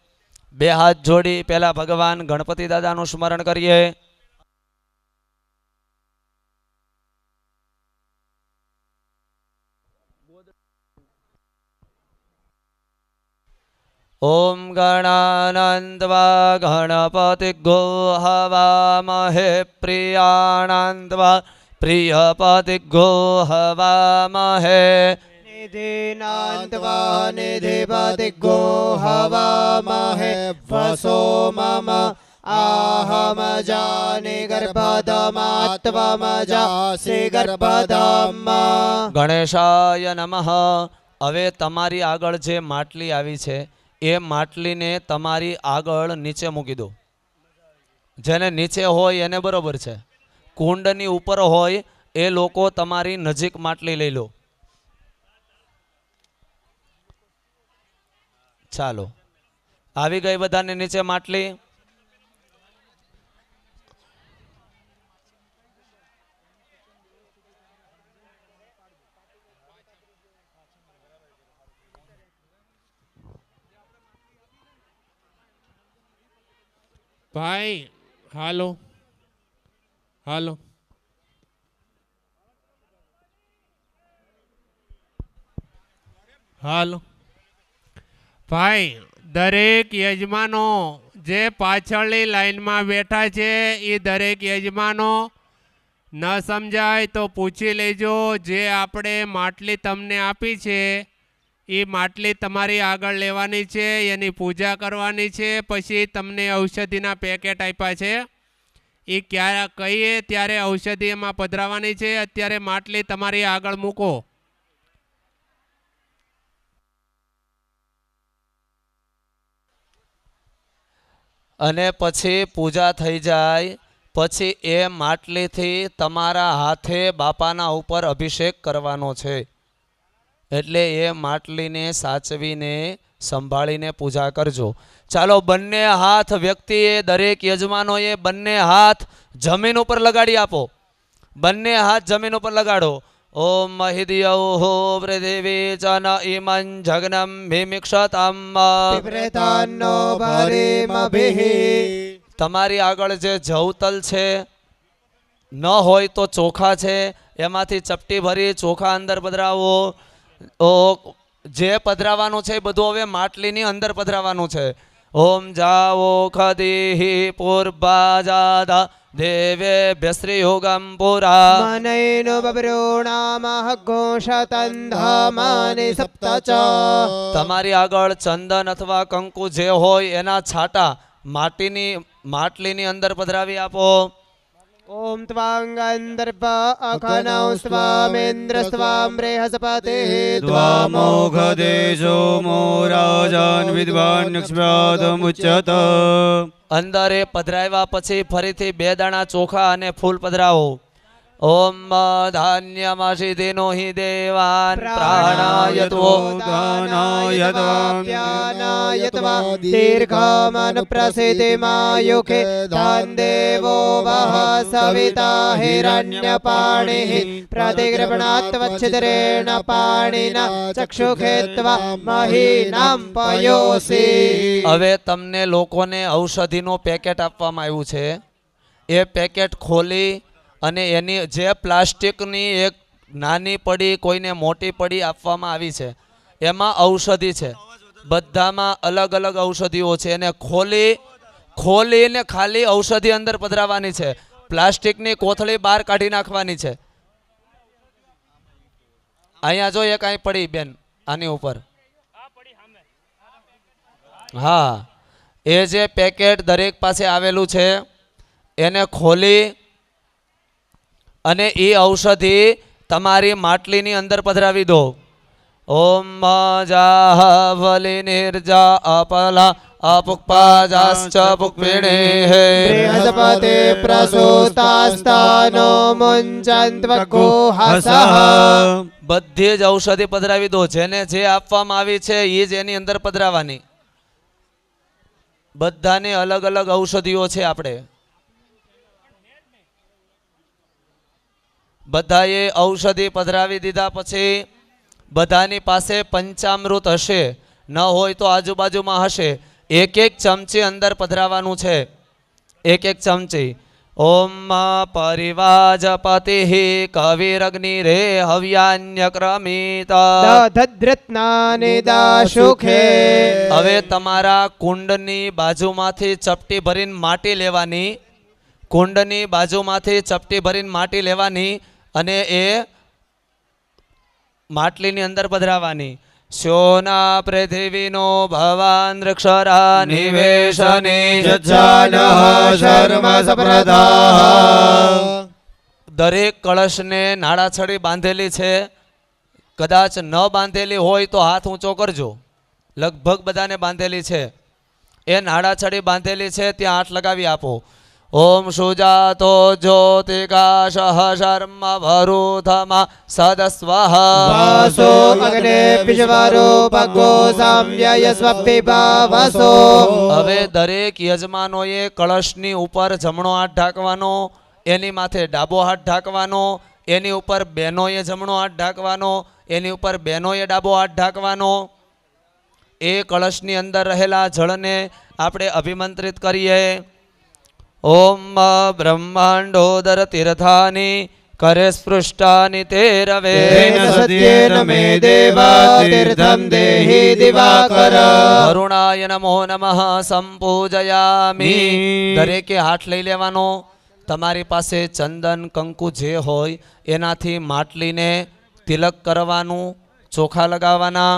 બે હાથ જોડી પહેલા ભગવાન ગણપતિ દાદાનું સ્મરણ કરીએ. ઓમ ગણાનંદવા ગણપતિગો હવામહે પ્રિયાનંદવા પ્રિયપતિગો હવામહે. નિધિનાન્ત્વા નિધિપતિગો હવામહે વસો મમ आहम जाने गर्भधमात्वम जासे गर्भधम. ગણેશાય નમઃ. હવે તમારી આગળ જે માટલી આવી છે એ માટલીને તમારી આગળ નીચે મૂકી દો. જેને નીચે હોય એને બરોબર છે. કુંડની ઉપર હોય એ લોકો તમારી નજીક માટલી લઈ લો. ચાલો આવી ગઈ બધાને નીચે માટલી. ભાઈ હાલો હાલો હાલો ભાઈ, દરેક યજમાનો જે પાછળની લાઈનમાં બેઠા છે એ દરેક યજમાનો ન સમજાય તો પૂછી લેજો. જે આપણે માટલી તમને આપી છે એ માટલી તમારી આગળ લેવાની છે, એની પૂજા કરવાની છે. પછી તમને ઔષધિના પેકેટ આપ્યા છે, એ ક્યારે કહીએ ત્યારે ઔષધિ એમાં પધરાવવાની છે. અત્યારે માટલી તમારી આગળ મૂકો. અને પછી પૂજા થઈ જાય પછી એ માટલીથી તમારા હાથે બાપાના ઉપર અભિષેક કરવાનો છે. એટલે એ માટલીને સાચવીને સંભાળીને પૂજા કરજો. ચાલો બંને હાથ વ્યક્તિએ, દરેક યજમાનોએ બંને હાથ જમીન ઉપર લગાડી આપો. બંને હાથ જમીન ઉપર લગાડો. ઓમ મહિદયૌ પૃથિવી ચ ન ઇમં જગ્નમ ભીમિક્ષતમ. વિપ્રેતાન્નો ભરેમભિઃ. તમારી આગળ જે જવતલ છે, ન હોય તો ચોખા છે, એમાંથી ચપટી ભરી ચોખા અંદર પધરાવો. જે પધરાવાનું છે એ બધું હવે માટલીની અંદર પધરાવાનું છે. ઓમ જાઓ ખદીઃ પૂર્વાજાદા દેવેભ્ય શ્રીયોગમ પુરા. મનૈનો બબ્રોણામઃ ઘોષતંધામાનિ સપ્ત ચ. તમારી આગળ ચંદન અથવા કંકુ જે હોય એના છાંટા માટલીની અંદર પધરાવી આપો. ઓમ ત્વાંગંદર્ભ અખનૌ સ્વામેન્દ્ર સ્વામ બૃહસ્પતિઃ ત્વામોઘદેશો મો રાજાન વિદ્વાન યક્ષ્મ્યાદમુચ્યત. અંદર એ પધરાવ્યા પછી ફરીથી 2 દાણા ચોખા અને ફૂલ પધરાવો. ઓમ ધાન્યમશિધિનો હિ દેવાન પ્રાણાયતો દાનાયત્વા દીર્ઘમન પ્રસિદ્ધિમાયુખે ધાન દેવો વહ સવિતા હિરણ્યપાણિઃ પ્રતિગૃહણાત્વચ્છિદ્રેણ પાણિના ચક્ષુખેત્વા મહીનાં પયોસી. હવે તમને લોકોને ઔષધિનું પેકેટ આપવામાં આવ્યું છે. એ પેકેટ ખોલી અને એની જે પ્લાસ્ટિકની એક નાની પડી કોઈને મોટી પડી આપવામાં આવી છે, એમાં ઔષધિ છે. બધામાં અલગ અલગ ઔષધિઓ છે. એને ખોલીને ખાલી ઔષધિ અંદર પધરાવવાની છે. પ્લાસ્ટિકની કોથળી બહાર કાઢી નાખવાની છે. અહીંયા જો એક અહીં પડી બેન આની ઉપર. હા, એ જે પેકેટ દરેક પાસે આવેલું છે એને ખોલી અને એ ઔષધિ તમારી માટલીની અંદર પધરાવી દો. ઓમ જાહવલી નિર્જા અપલા અપુક્પાજાશ્ચ પુક્પિણેઃ બૃહસ્પતિ પ્રસૂતાસ્તાનો મુંચન્ત્વગોહસઃ. બધી જ ઔષધિ પધરાવી દો. જેને જે આપવામાં આવી છે એ જ એની અંદર પધરાવાની. બધાને અલગ અલગ ઔષધિઓ છે. આપણે બધાએ ઔષધિ પધરાવી દીધા પછી બધાની પાસે પંચામૃત હશે, ન હોય તો આજુબાજુમાં હશે. 1 ચમચી અંદર પધરાવવાનું છે. 1 ચમચી. ઓમ પરિવાજપતિઃ કવિરગ્નિરે હવ્યાન્યક્રમિત. દધદ્રત્નાનિ દાશુખે. હવે તમારા કુંડની બાજુમાંથી ચપટી ભરીને માટી લેવાની. કુંડની બાજુમાંથી ચપટી ભરીને માટી લેવાની અને એ માટલીની અંદર પધરાવાની. સોના પૃથ્વીનો ભવાન વૃક્ષરા નિવેશને શર્મ સપ્રદાઃ. દરેક કળશને નાળાછડી બાંધેલી છે. કદાચ ન બાંધેલી હોય તો હાથ ઊંચો કરજો. લગભગ બધાને બાંધેલી છે. એ નાળાછડી બાંધેલી છે ત્યાં હાથ લગાવી આપો. ઓમ સુજાતો જ્યોતિકાશઃ શર્મ ભરૂથમા સદસ્વઃ. વાસો અગ્ને વિશ્વરૂપગો સામ્યય સ્વપિભાવસો. હવે દરેક યજમાનોએ કળશની ઉપર જમણો હાથ ઢાંકવાનો, એની માથે ડાબો હાથ ઢાંકવાનો. એની ઉપર બહેનોએ જમણો હાથ ઢાંકવાનો, એની ઉપર બહેનોએ ડાબો હાથ ઢાંકવાનો. એ કળશની અંદર રહેલા જળને આપણે અભિમંત્રિત કરીએ. ઓમ બ્રહ્માંડોદર તીર્થાની કરે સ્પૃષ્ટાની તે રવે તેન સત્યેન મે દેવા તીર્થં દેહિ દિવાકર વરુણાય નમો નમઃ સંપૂજયામિ. દરેકે હાથ લઈ લેવાનો. તમારી પાસે ચંદન કંકુ જે હોય એનાથી માટલીને તિલક કરવાનું, ચોખા લગાવવાના.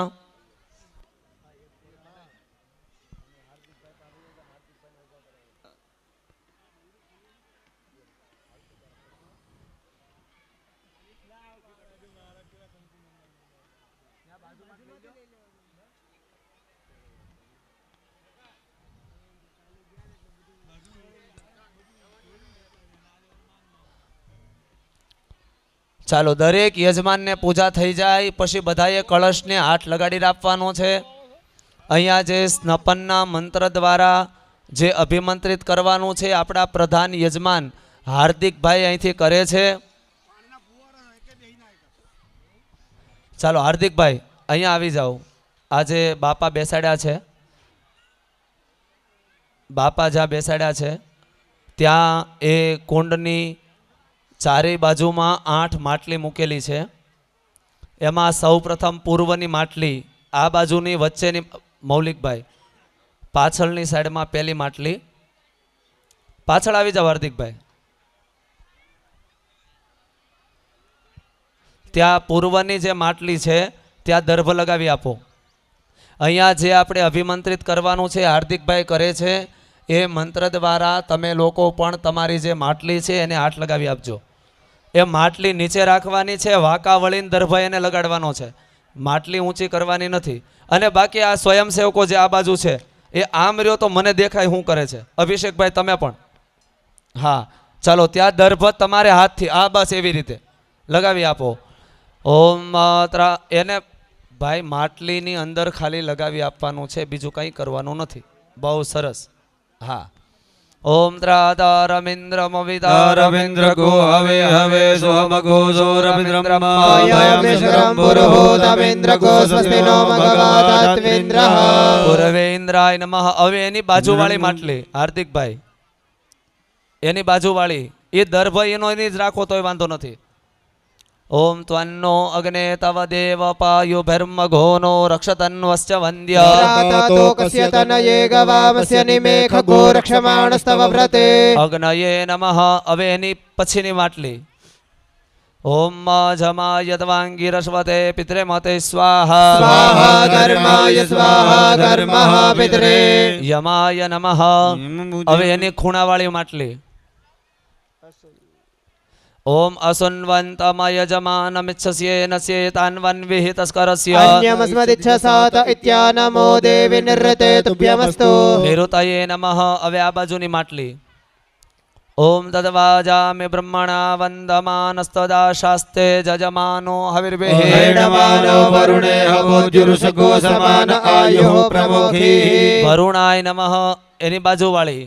ચાલો, દરેક યજમાનને પૂજા થઈ જાય પછી બધાએ કળશને હાથ લગાડી આપવાનો છે. અહીંયા જે સ્નપનના મંત્ર દ્વારા જે અભિમંત્રિત કરવાનું છે આપણા પ્રધાન યજમાન હાર્દિકભાઈ અહીંથી કરે છે. ચાલો હાર્દિકભાઈ અહીંયા આવી જાઓ. આજે બાપા બેસાડ્યા છે, બાપા જ્યાં બેસાડ્યા છે ત્યાં એ કુંડની ચારેય બાજુમાં 8 માટલી મૂકેલી છે. એમાં સૌ પ્રથમ પૂર્વની માટલી, આ બાજુની વચ્ચેની મૌલિકભાઈ, પાછળની સાઈડમાં પહેલી માટલી. પાછળ આવી જાઓ હાર્દિકભાઈ. ત્યાં પૂર્વની જે માટલી છે ત્યાં દર્ભ લગાવી આપો. અહીંયા જે આપણે અભિમંત્રિત કરવાનું છે હાર્દિકભાઈ કરે છે એ મંત્ર દ્વારા તમે લોકો પણ તમારી જે માટલી છે એને હાથ લગાવી આપજો. એ માટલી નીચે રાખવાની છે, વાંકા વળીને દર્ભ એને લગાડવાનો છે, માટલી ઊંચી કરવાની નથી. અને બાકી આ સ્વયંસેવકો જે આ બાજુ છે એ આમ રહ્યો તો મને દેખાય શું કરે છે. અભિષેકભાઈ તમે પણ, હા ચાલો ત્યાં દર્ભ તમારે હાથથી આ બસ એવી રીતે લગાવી આપો. ઓમ એને ભાઈ માટલીની અંદર ખાલી લગાવી આપવાનું છે, બીજું કંઈ કરવાનું નથી. બહુ સરસ. હા. ઓમ રવિન્દ્ર ગો હવે હવે સોમ ગો સો રવિન્દ્રમ ભયમેશ્વરમ પુરોહોતમેન્દ્ર ગો સ્વસ્તિ નો મઘવાતત્વેન્દ્ર. પૂર્વે ઇન્દ્રાય નમઃ. હવે એની બાજુવાળી માટલી હાર્દિકભાઈ, એની બાજુવાળી એ દર્ભ એનો એની જ રાખો તોય વાંધો નથી. ઓમ ત્વન્નો અગ્ને તવ દેવ પાયુ ભર્મ ઘોનો રક્ષતન્વશ્ચ વંદ્ય તોકસ્ય તનયે ગવામસ્ય નિમેખ ગો રક્ષમાણસ્તવ વ્રતે. અગ્નયે નમઃ. હવે એની પછીની માટલી. ઓમ જમાય ત્વાંગીરસ્વતે પિતરે મતે સ્વાહા સ્વાહા કર્માય સ્વાહા કર્મઃ પિતરે. યમાય નમઃ. હવે એની ખૂણાવાળી માટલી. ઓમ અસુન્વંતમય જમાનમિચ્છસ્યેન સ્યેતાન્વન વિહિતસ્કરસ્ય અન્યમસ્મદિચ્છસાત ઇત્યાનમો દેવી નિર્રતે તુભ્યમસ્તુ. નિરુતયે નમઃ. હવે આ બાજુની માટલી. ઓમ તદ્વાજામિ બ્રહ્મણા વંદમાનસ્તદા શાસ્તે જજમાનો હવિર્ભિઃ હૈણમાનો વરુણે હવોજુરુષગો સમાન આયુઃ પ્રમોખી. વરુણાય નમઃ. એની બાજુવાળી.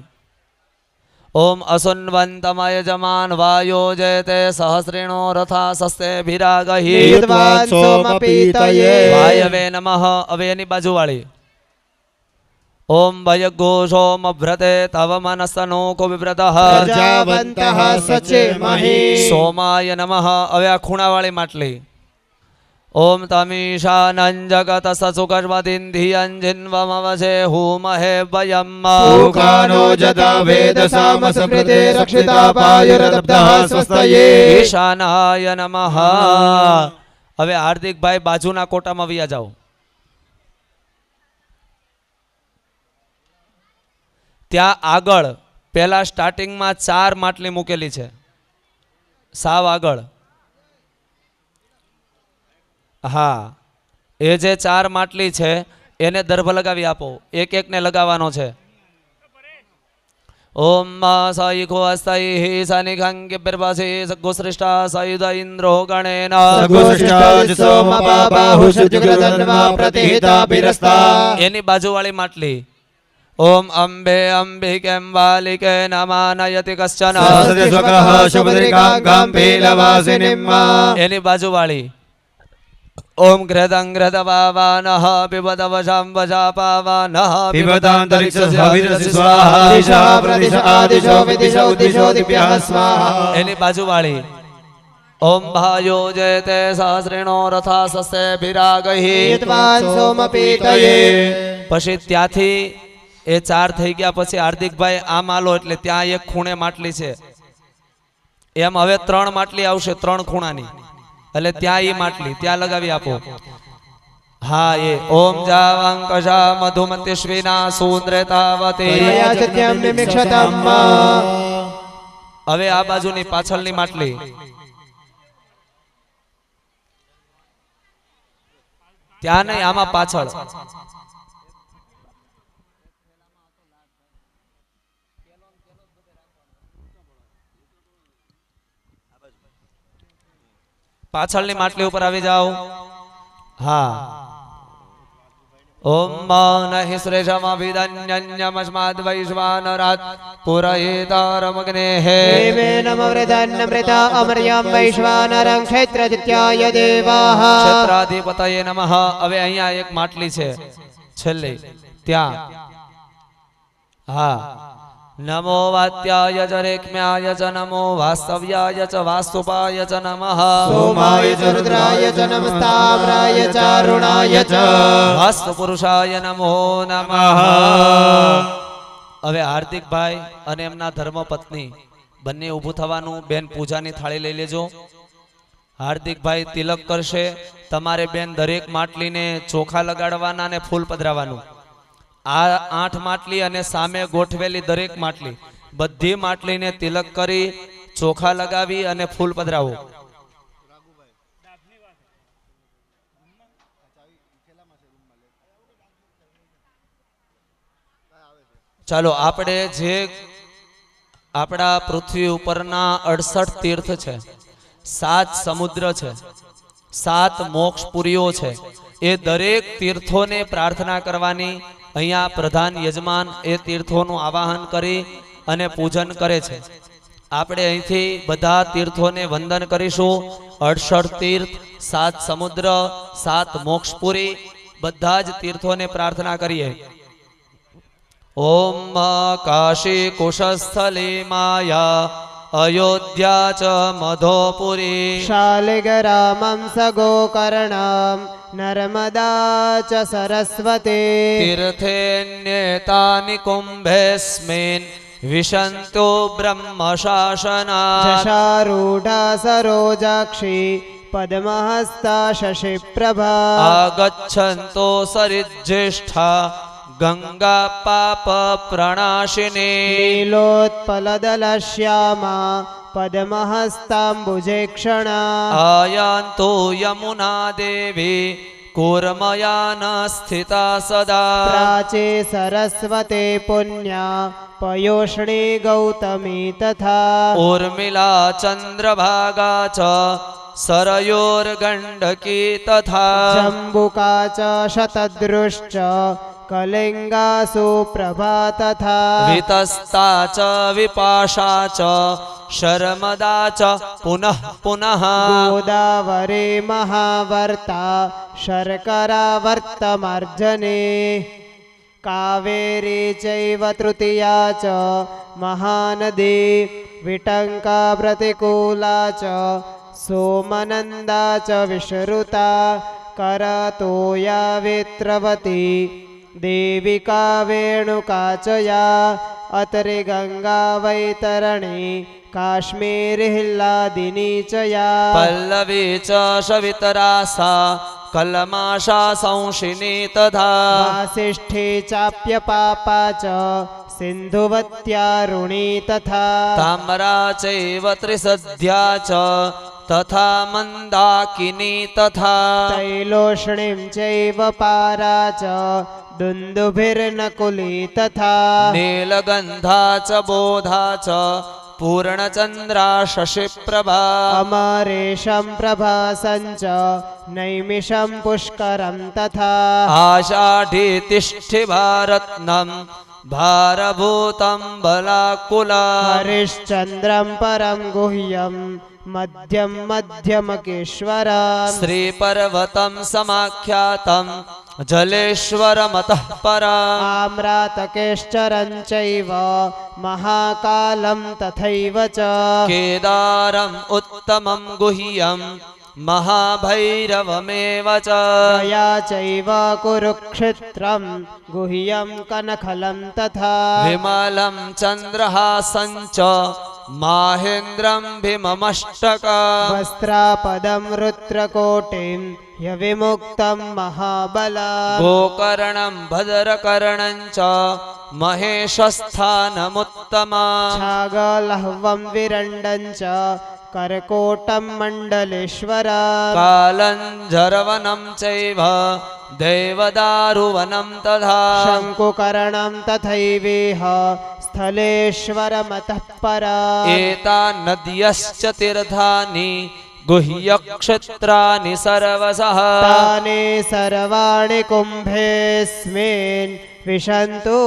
ઓમ અસુન્વંતમય જમાન વાયો જયતે સહસ્રિણો રથા સસ્તે ભિરાગહિ. વિદ્વાન સોમપીતયે. વાયવે નમઃ. હવે એની બાજુવાળી. ઓમ ભયઘોષોમભ્રતે તવ મનસ્સનો કુવિવ્રતઃ પ્રજાવંતઃ સચેમહી. સોમાય નમઃ. હવે આ ખૂણાવાળી માટલી. ઓમ તમીશાનં જગત સસુકર્મતિન્ધિયંજિન્વમવશે હુમહે વયમ. સુખાનો જતા વેદ સામ સમૃતે રક્ષિતા પાયુરદબ્ધઃ સ્વસ્તયે. ઈશાનાય નમઃ. હવે હાર્દિકભાઈ બાજુના કોટામાં વ્યા જાઓ. ત્યાં આગળ પહેલા સ્ટાર્ટિંગમાં 4 માટલી મૂકેલી છે, સાવ આગળ. હા, એ જે 4 માટલી છે એને દર્ભ લગાવી આપો. એક એકને લગાવવાનો છે. ઓમ સાઈખો અસ્તૈ સનિખંગ બિર્ભસે સગોશ્રેષ્ઠા સાયુધ ઇન્દ્રો ગણેન એની બાજુવાળી માટલી. ઓમ અંબે અંબિકેમ બાલિકે નમાનયતિ કશ્ચન એની બાજુવાળી. ઓમ ઘ્રદં ઘ્રદવાવાનઃ પિબદવશં વશાપાવાનઃ પિબદાંતરિક્ષ સ્વાહા દિશા પ્રદિશ આદિશો વિદિશો દિશો દિવ્યઃ સ્વાહા. એની બાજુવાળી. ओम भायो जयते सहस्रेणो रथा सस्यभिरागहि યત્વાન સોમપીતયે પછી ત્યાંથી એ 4 થઈ ગયા પછી હાર્દિકભાઈ આમ આલો એટલે ત્યાં એક ખૂણે માટલી છે એમ હવે 3 માટલી આવશે 3 ખૂણાની એટલે ત્યાં ઈ માટલી ત્યાં લગાવી આપો હા એ ઓમ જાવંકશા મધુમતિશ્વિના સુંદ્રતાવતી મયા સત્યમ નિમિક્ષતમ હવે આ બાજુની પાછળની માટલી ત્યાં નહીં આમાં પાછળ પાછળની માટલી ઉપર આવી જાઓ હા ઓમ નહિ શ્રેષમવિદન્યમસ્માદ વૈશ્વાનરાત પુરહિતારમગ્નેઃ દેવેનમવૃધન્નમૃતા અમર્યમ વૈશ્વાનરં ક્ષેત્રદિત્યાય દેવાઃ ક્ષેત્રાધિપતયે નમઃ હવે અહીંયા એક માટલી છે છેલ્લે ત્યાં હા નમો વાત્યાય ચ રેક્મ્યાય ચ નમો વાસ્તવ્યાય ચ વાસ્તુપાય ચ નમઃ સોમાય ચ રુદ્રાય ચ નમસ્તામ્રાય ચ અરુણાય ચ વાસ્તુ પુરુષાય નમો નમઃ હવે હાર્દિકભાઈ અને એમના ધર્મપત્ની બંને ઊભું થવાનું બેન પૂજાની થાળી લઈ લેજો હાર્દિકભાઈ તિલક કરશે તમારે બેન દરેક માટલીને ચોખા લગાડવાના અને ફૂલ પધરાવવાનું આ 8 માટલી અને સામે ગોઠવેલી દરેક માટલી બધી માટલીને તિલક કરી ચોખા લગાવી અને ફૂલ પધરાવો ચાલો આપણે જે આપણા પૃથ્વી ઉપરના 68 તીર્થ છે 7 સમુદ્ર છે 7 મોક્ષપુરીઓ છે એ દરેક તીર્થોને પ્રાર્થના કરવાની અહીંયા પ્રધાન યજમાન એ તીર્થોનું આવાહન કરી અને પૂજન કરે છે આપણે અહીંથી બધા તીર્થોને વંદન કરીશું 68 તીર્થ 7 સમુદ્ર 7 મોક્ષપુરી બધા જ તીર્થોને પ્રાર્થના કરીએ ઓમ કાશી કુશસ્થલી માયા અયોધ્યા ચ મધોપુરી શાલિગ્રામં સગોકર્ણમ નર્મદા ચ સરસ્વતી તીર્થેન્યેતાનિ કુંભેસ્મિન વિશન્તો બ્રહ્મ શાસના જશારૂઢા સરોજાક્ષી પદ્મહસ્તા શશિપ્રભા આગચ્છન્તો સરિજ્યેષ્ઠા ગંગા પાપ પ્રણાશિની નીલોત્પલદલશ્યામા પદ્મહસ્તાંબુજેક્ષણા આયાન્તો યમુના દેવી કૂર્મયાન સ્થિતા સદા પ્રાચી સરસ્વતે પુણ્યા પયોષણી ગૌતમી તથા ઉર્મિલા ચંદ્રભાગા ચ સરયોર્ગંડકી તથા જંબુકા ચ શતદૃશ્ચ કલિંગાસુ પ્રભા તથા વિતસ્તા ચ વિપાશા ચ શર્મદા ચ પુનઃ પુનઃ ગોદાવરે મહાવર્તા શર્કરા વર્તમાર્જને કાવેરી ચૈવ તૃતીયા ચ મહાનદી વિટંકા પ્રતિકૂલા ચ સોમનંદા ચ વિશ્રુતા કરતોયા વેત્રવતી દેવિકા વેણુકા ચ યા અત્રે ગંગા વૈતરણી કાશ્મીરિહ્લાદિની ચ યા પલ્લવી ચ શવિતરાસા કલમાશા સંશિની તથા વાસિષ્ઠી ચાપ્યપાપા ચ સિંધુવત્યારુણી તથા તામ્રા ચૈવ ત્રિસધ્યા ચ તથા મંદાકિની તથા તૈલોષ્ણીમ ચૈવ પારા ચ દુંદુભિર્નકુલી તથા નીલગંધા ચ બોધા ચ પૂર્ણચંદ્રા શશિપ્રભા અમરેશમ પ્રભાસં ચ નૈમિષમ પુષ્કરમ તથા આષાઢી તિષ્ઠિ ભારતનમ ભારભૂતમ બલાકુલા હરિશ્ચંદ્રમ પરમ ગુહ્યમ મધ્યમ મધ્યમકેશ્વરમ શ્રી પર્વતમ સમાખ્યાતમ જલેશ્વરમતઃ પરા આમ્રાતકેશ્ચરં ચૈવ મહાકાલં તથૈવ ચ કેદારમ ઉત્તમમ ગુહ્યમ મહાભૈરવમેવ ચ ગયા ચૈવ કુરુક્ષેત્રં ગુહ્યં કનખलं તથા વિમલમ ચંદ્રહાસં ચ માહેન્દ્રમ ભીમમષ્ટક વસ્ત્રાપદં રુદ્રકોટિં યવિમુક્तं મહાબલા ગોકર્ણમ ભદ્રકર્ણં ચ મહેશસ્થાનમુત્તમા છાગલહ્વં વિરંડં ચ કર્કોટં મંડલેશ્વરા કાલંજરવનમ ચૈવ દેવદારુવનમ તથા શંકુકર્ણં તથૈવેહ સ્થલેશ્વરમતઃ પરા એતા નદ્યશ્ચ તીર્થાની ગુહ્યક્ષેત્રાની સર્વસઃ તાને સર્વાણિ કુંભેસ્મિन् વિશન્તો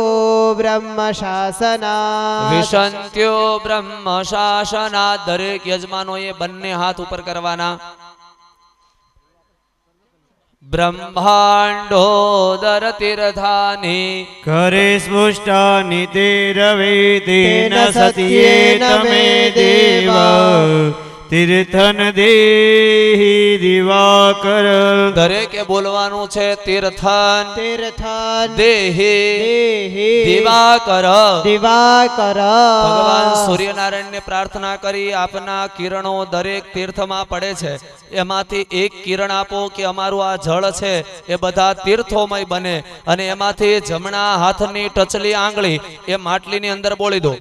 બ્રહ્મશાસના વિશંત્યો બ્રહ્મ શાસના. દરેક યજમાનોએ બંને હાથ ઉપર કરવાના. બ્રહ્માંડોદર તીર્થાની કરે સ્પુષ્ટાનિ તે રવેદેન તેન સત્યેન મે દેવ તીર્થન દેહી દિવાકર. દરેકે બોલવાનું છે તીર્થન તીર્થન દેહી દેહી દિવાકર. દિવાકર ભગવાન સૂર્યનારાયણને પ્રાર્થના કરી આપના કિરણો દરેક તીર્થમાં પડે છે, એમાંથી એક કિરણ આપો કે અમારું આ જળ છે એ બધા તીર્થોમય બને, અને એમાંથી જમણા હાથની ટચલી આંગળી એ માટલીની અંદર બોળી દો.